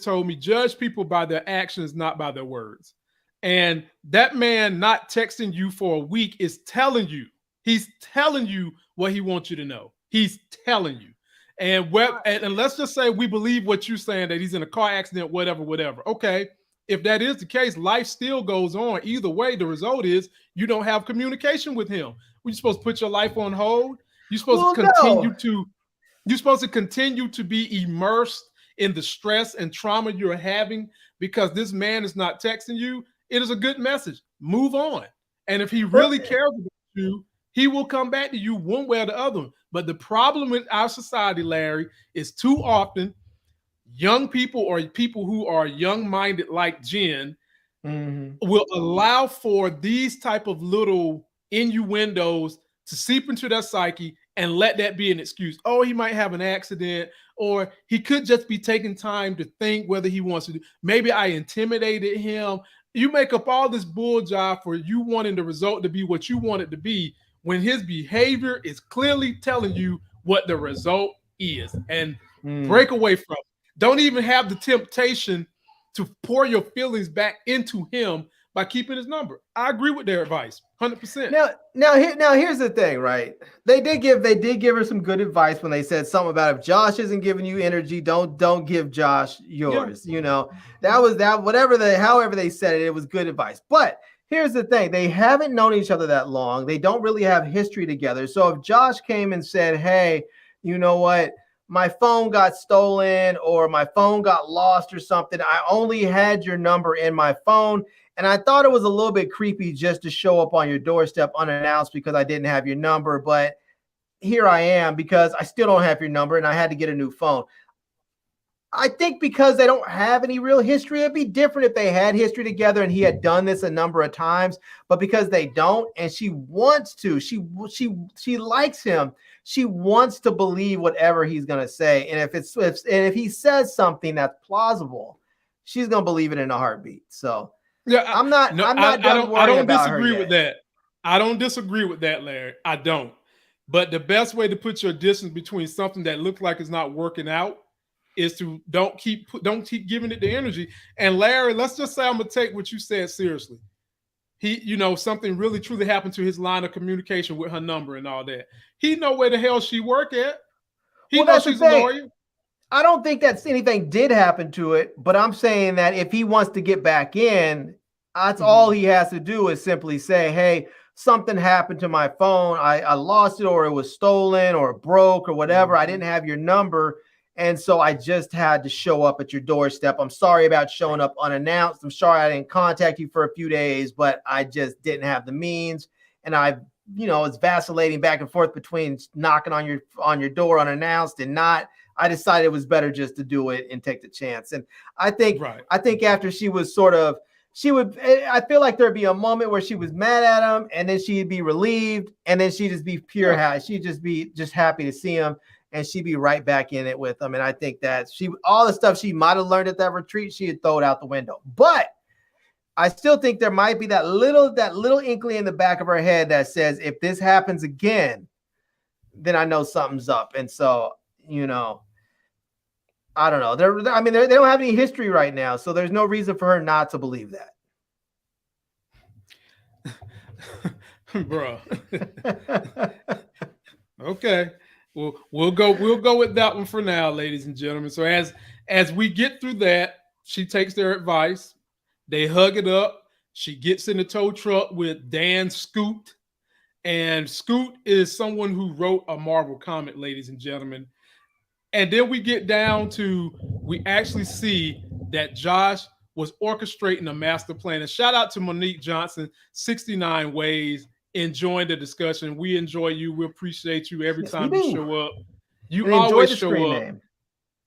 told me, judge people by their actions, not by their words. And that man not texting you for a week is telling you. He's telling you what he wants you to know. He's telling you. And let's just say we believe what you're saying, that he's in a car accident, whatever. Okay, if that is the case, life still goes on. Either way, the result is you don't have communication with him. You're supposed to put your life on hold. You're supposed to continue to be immersed in the stress and trauma you're having because this man is not texting you. It is a good message. Move on. And if he really cares about you, he will come back to you one way or the other. But the problem with our society, Larry, is too often young people or people who are young-minded like Jen will allow for these type of little innuendos to seep into their psyche and let that be an excuse. Oh, he might have an accident, or he could just be taking time to think whether he wants to do. Maybe I intimidated him. You make up all this bull job for you wanting the result to be what you want it to be, when his behavior is clearly telling you what the result is. And break away from it. Don't even have the temptation to pour your feelings back into him by keeping his number. I agree with their advice, 100%. Now here's the thing, right? They did give her some good advice when they said something about if Josh isn't giving you energy, don't give Josh yours. Yeah. However they said it, it was good advice. But here's the thing: they haven't known each other that long. They don't really have history together. So if Josh came and said, "Hey, you know what? my phone got stolen or my phone got lost or something. I only had your number in my phone. And I thought it was a little bit creepy just to show up on your doorstep unannounced because I didn't have your number. But here I am because I still don't have your number and I had to get a new phone. I think because they don't have any real history, it'd be different if they had history together and he had done this a number of times. But because they don't, and she wants to, she likes him. She wants to believe whatever he's gonna say, and if he says something that's plausible, she's gonna believe it in a heartbeat. So yeah, I don't disagree with that. I don't disagree with that, Larry. I don't. But the best way to put your distance between something that looks like it's not working out is to don't keep giving it the energy. And Larry, let's just say I'm gonna take what you said seriously. He, something really truly happened to his line of communication with her number and all that. He know where the hell she work at. He knows she's a lawyer. I don't think that anything did happen to it, but I'm saying that if he wants to get back in, that's all he has to do is simply say, hey, something happened to my phone. I lost it, or it was stolen or broke or whatever. I didn't have your number. And so I just had to show up at your doorstep. I'm sorry about showing up unannounced. I'm sorry I didn't contact you for a few days, but I just didn't have the means. And I, it's vacillating back and forth between knocking on your door unannounced and not. I decided it was better just to do it and take the chance. And I think after she was I feel like there'd be a moment where she was mad at him and then she'd be relieved and then she'd just be pure happy. She'd just be happy to see him. And she'd be right back in it with him. And I think that all the stuff she might have learned at that retreat, she'd throw it out the window. But I still think there might be that little inkling in the back of her head that says, if this happens again, then I know something's up. And so, I don't know. They don't have any history right now, so there's no reason for her not to believe that. Bro. Okay. Well, we'll go with that one for now, ladies and gentlemen. So as we get through that, she takes their advice. They hug it up. She gets in the tow truck with Dan Scoot. And Scoot is someone who wrote a Marvel comic, ladies and gentlemen. And then we get down to, we actually see that Josh was orchestrating a master plan. And shout out to Monique Johnson, 69 Ways, enjoying the discussion. We enjoy you. We appreciate you every time you show up. You always show up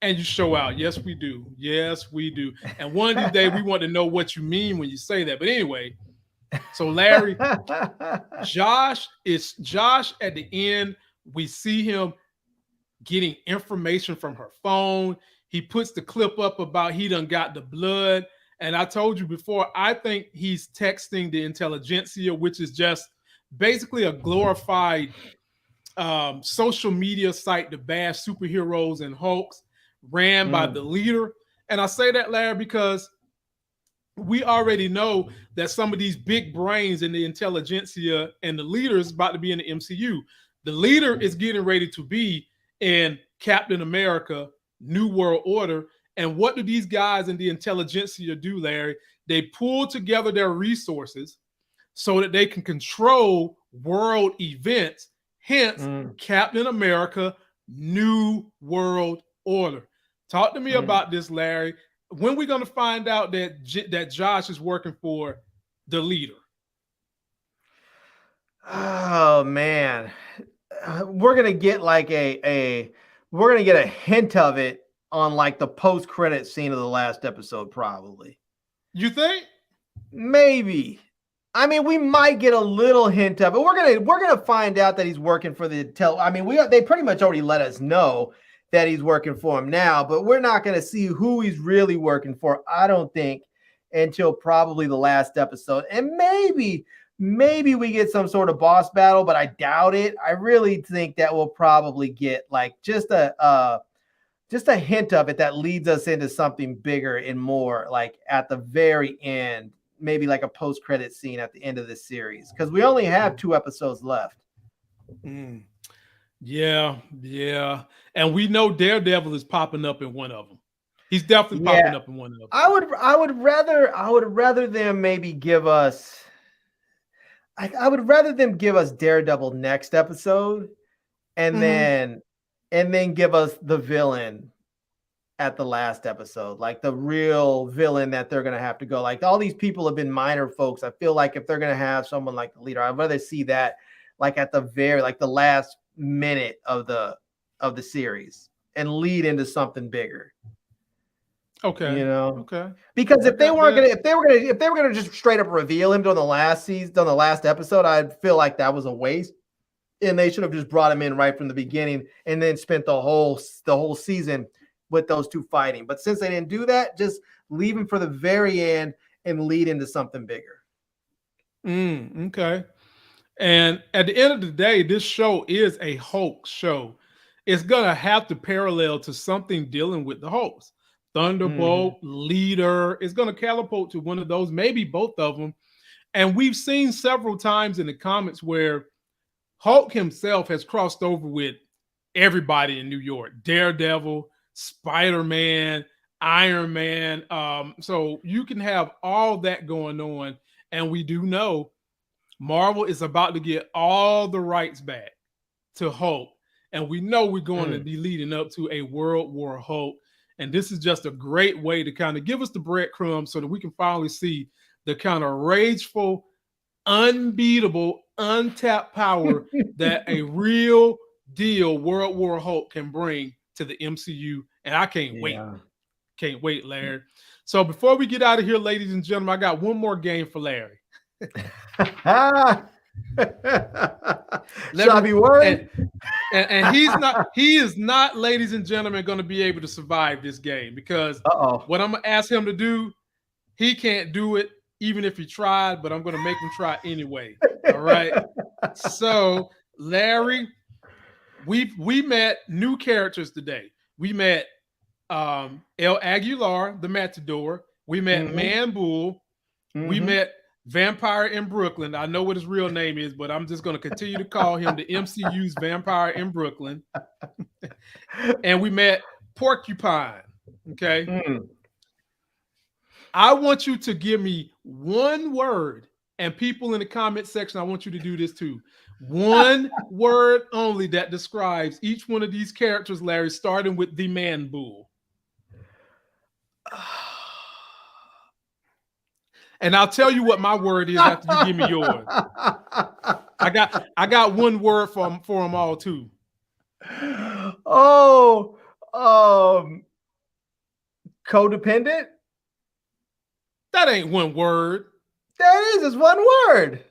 and you show out. Yes, we do. Yes, we do. And one of these days, we want to know what you mean when you say that. But anyway, so Larry, Josh at the end. We see him getting information from her phone. He puts the clip up about he done got the blood. And I told you before, I think he's texting the intelligentsia, which is just basically a glorified social media site to bash superheroes and Hulks ran by the leader. And I say that, Larry, because we already know that some of these big brains in the intelligentsia and the leaders about to be in the MCU. The leader is getting ready to be in Captain America, New World Order. And what do these guys in the intelligentsia do, Larry? They pull together their resources so that they can control world events, hence Captain America, New World Order. Talk to me about this, Larry. When are we going to find out that Josh is working for the leader? Oh, man. We're going to get like we're going to get a hint of it on like the post-credit scene of the last episode, probably. You think? Maybe. I mean, we might get a little hint of it. We're gonna find out that he's working for the they pretty much already let us know that he's working for him now, but we're not gonna see who he's really working for, I don't think, until probably the last episode. And maybe we get some sort of boss battle, but I doubt it. I really think that we'll probably get like just a hint of it that leads us into something bigger and more like at the very end. Maybe like a post-credit scene at the end of this series, because we only have 2 episodes left. Yeah. And we know Daredevil is popping up in one of them. He's definitely popping up in one of them. I would rather them maybe give us. I would rather them give us Daredevil next episode, and then and then give us the villain at the last episode, like the real villain that they're going to have to go. Like all these people have been minor folks. I feel like if they're going to have someone like the leader, I'd rather see that like at the the last minute of the series and lead into something bigger. Okay. You know, okay. Because if they were gonna just straight up reveal him during the last episode, I'd feel like that was a waste. And they should have just brought him in right from the beginning and then spent the whole season with those two fighting. But since they didn't do that, just leave him for the very end and lead into something bigger. Okay. And at the end of the day, this show is a Hulk show. It's gonna have to parallel to something dealing with the Hulks. Thunderbolt, Leader is going to catapult to one of those, maybe both of them. And we've seen several times in the comics where Hulk himself has crossed over with everybody in New York. Daredevil, Spider-Man, Iron Man. So you can have all that going on. And we do know Marvel is about to get all the rights back to Hulk. And we know we're going to be leading up to a World War Hulk. And this is just a great way to kind of give us the breadcrumbs so that we can finally see the kind of rageful, unbeatable, untapped power that a real deal World War Hulk can bring to the MCU. And I can't wait. Can't wait, Larry. So before we get out of here, ladies and gentlemen, I got one more game for Larry. Should I be worried? And he is not, ladies and gentlemen, going to be able to survive this game because what I'm going to ask him to do, he can't do it even if he tried, but I'm going to make him try anyway. All right. So, Larry, we met new characters today. We met El Aguilar, the Matador. We met Man Bull. We met Vampire in Brooklyn. I know what his real name is, but I'm just going to continue to call him the MCU's Vampire in Brooklyn. And we met Porcupine. Okay. I want you to give me one word, and people in the comment section, I want you to do this too. One word only that describes each one of these characters, Larry, starting with the Man Bull. And I'll tell you what my word is after you give me yours. I got one word for them all too. Codependent? That ain't one word. That is, it's one word.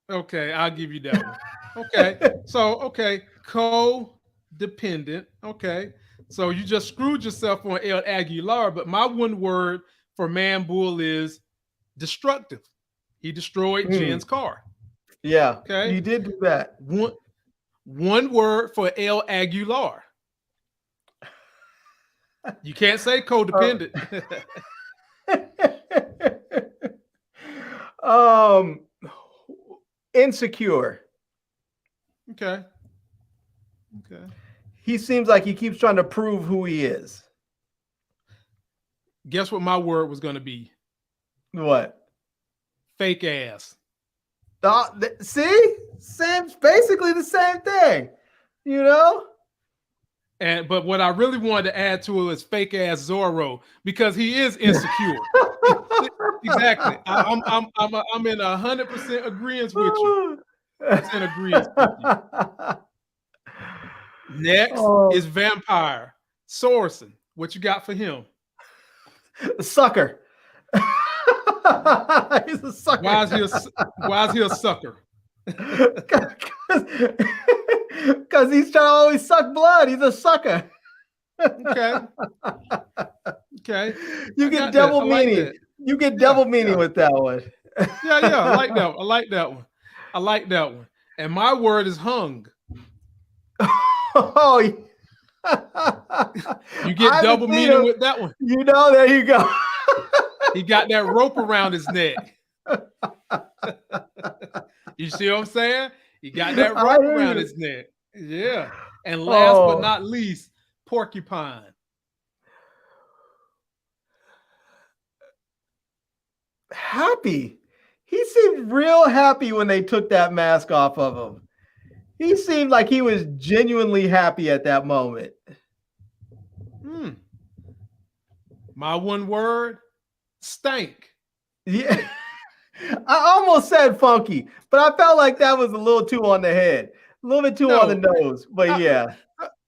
Okay, I'll give you that one. Okay, codependent. Okay, so you just screwed yourself on El Aguilar, but my one word for Man Bull is destructive. He destroyed Jen's car. Yeah. Okay. You did do that. One word for El Aguilar. You can't say codependent. Insecure. Okay. He seems like he keeps trying to prove who he is. Guess what my word was going to be? What? Fake ass. See? Basically the same thing. You know? But what I really wanted to add to it was fake ass Zorro because he is insecure. Exactly. I'm in 100% agreement with you. Next is Vampire. Sorensen. What you got for him? Sucker. He's a sucker. Why is he a sucker? Because he's trying to always suck blood. He's a sucker. Okay. You get double meaning. You get double meaning with that one. Yeah. I like that one. And my word is hung. Oh, you get double meaning with that one. You know, there you go. He got that rope around his neck. You see what I'm saying? He got that rope around his neck. Yeah. And last but not least, Porcupine. Happy. He seemed real happy when they took that mask off of him. He seemed like he was genuinely happy at that moment. My one word, stank. Yeah. I almost said funky, but I felt like that was a little too on the head, a little bit too on the nose. But yeah.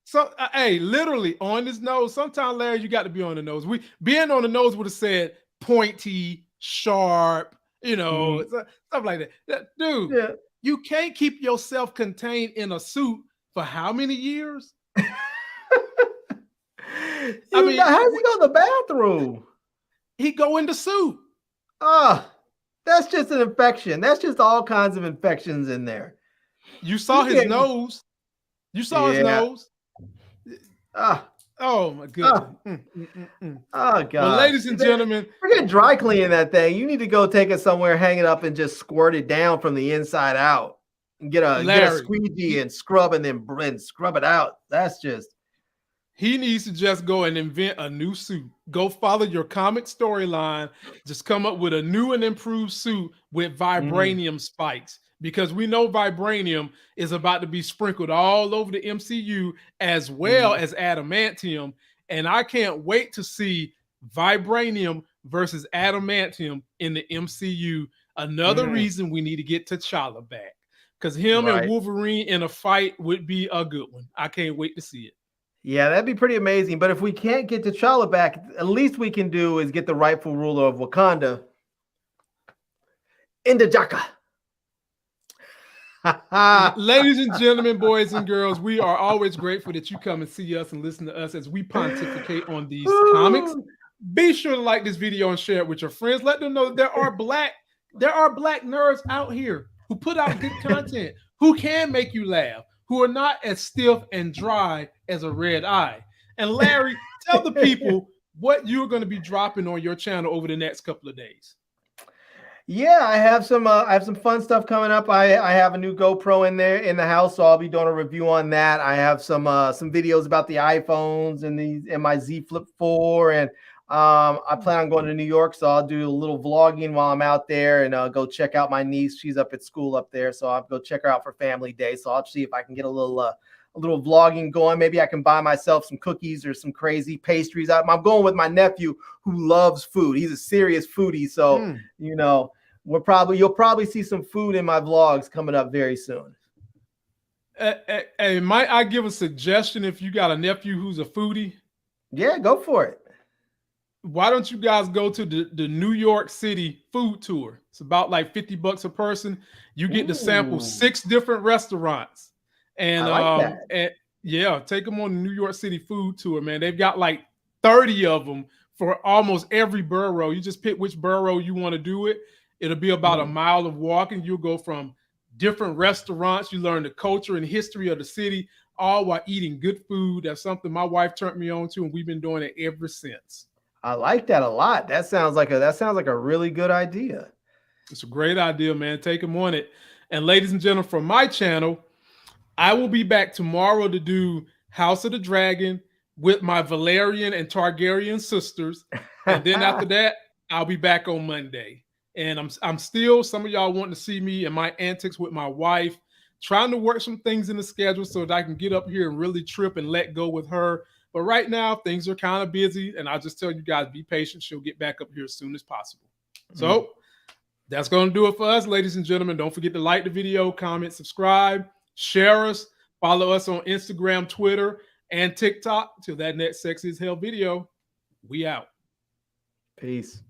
So, hey, literally on his nose. Sometimes, Larry, you got to be on the nose. Being on the nose would have said pointy, sharp, stuff like that. Dude, you can't keep yourself contained in a suit for how many years? How does he go to the bathroom? He go in the suit. That's just an infection. That's just all kinds of infections in there. You saw his nose. You saw his nose. Oh my goodness. Oh God. Well, ladies and gentlemen, forget dry cleaning that thing. You need to go take it somewhere, hang it up, and just squirt it down from the inside out. And get a squeegee and scrub and then scrub it out. That's just. He needs to just go and invent a new suit. Go follow your comic storyline. Just come up with a new and improved suit with vibranium spikes, because we know vibranium is about to be sprinkled all over the MCU as well as adamantium. And I can't wait to see vibranium versus adamantium in the MCU. Another reason we need to get T'Challa back, because him and Wolverine in a fight would be a good one. I can't wait to see it. Yeah, that'd be pretty amazing. But if we can't get T'Challa back, at least we can do is get the rightful ruler of Wakanda in the Jaka. Ladies and gentlemen, boys and girls, we are always grateful that you come and see us and listen to us as we pontificate on these comics. Be sure to like this video and share it with your friends. Let them know that there are black nerds out here who put out good content, who can make you laugh, who are not as stiff and dry as a red eye. And Larry, tell the people what you're going to be dropping on your channel over the next couple of days. Yeah, I have some fun stuff coming up. I have a new GoPro in the house, so I'll be doing a review on that. I have some videos about the iPhones and my Z Flip 4, and I plan on going to New York, so I'll do a little vlogging while I'm out there, and go check out my niece. She's up at school up there, so I'll go check her out for family day. So I'll see if I can get a little vlogging going. Maybe I can buy myself some cookies or some crazy pastries. I'm going with my nephew who loves food. He's a serious foodie, so you'll probably see some food in my vlogs coming up very soon. Hey, might I give a suggestion if you got a nephew who's a foodie? Yeah, go for it. Why don't you guys go to the New York City food tour? It's about like $50 a person. You get to sample 6 different restaurants. And I like that. And yeah, take them on the New York City food tour, man. They've got like 30 of them for almost every borough. You just pick which borough you want to do it. It'll be about a mile of walking. You'll go from different restaurants. You learn the culture and history of the city, all while eating good food. That's something my wife turned me on to, and we've been doing it ever since. I like that a lot. That sounds like a really good idea. It's a great idea, man. Take them on it. And ladies and gentlemen, from my channel, I will be back tomorrow to do House of the Dragon with my Valerian and Targaryen sisters. And then after that, I'll be back on Monday. And I'm still, some of y'all wanting to see me and my antics with my wife, trying to work some things in the schedule so that I can get up here and really trip and let go with her. But right now, things are kind of busy, and I'll just tell you guys, be patient. She'll get back up here as soon as possible. So that's going to do it for us, ladies and gentlemen. Don't forget to like the video, comment, subscribe, share us, follow us on Instagram, Twitter, and TikTok. Till that next Sexy as Hell video, we out. Peace.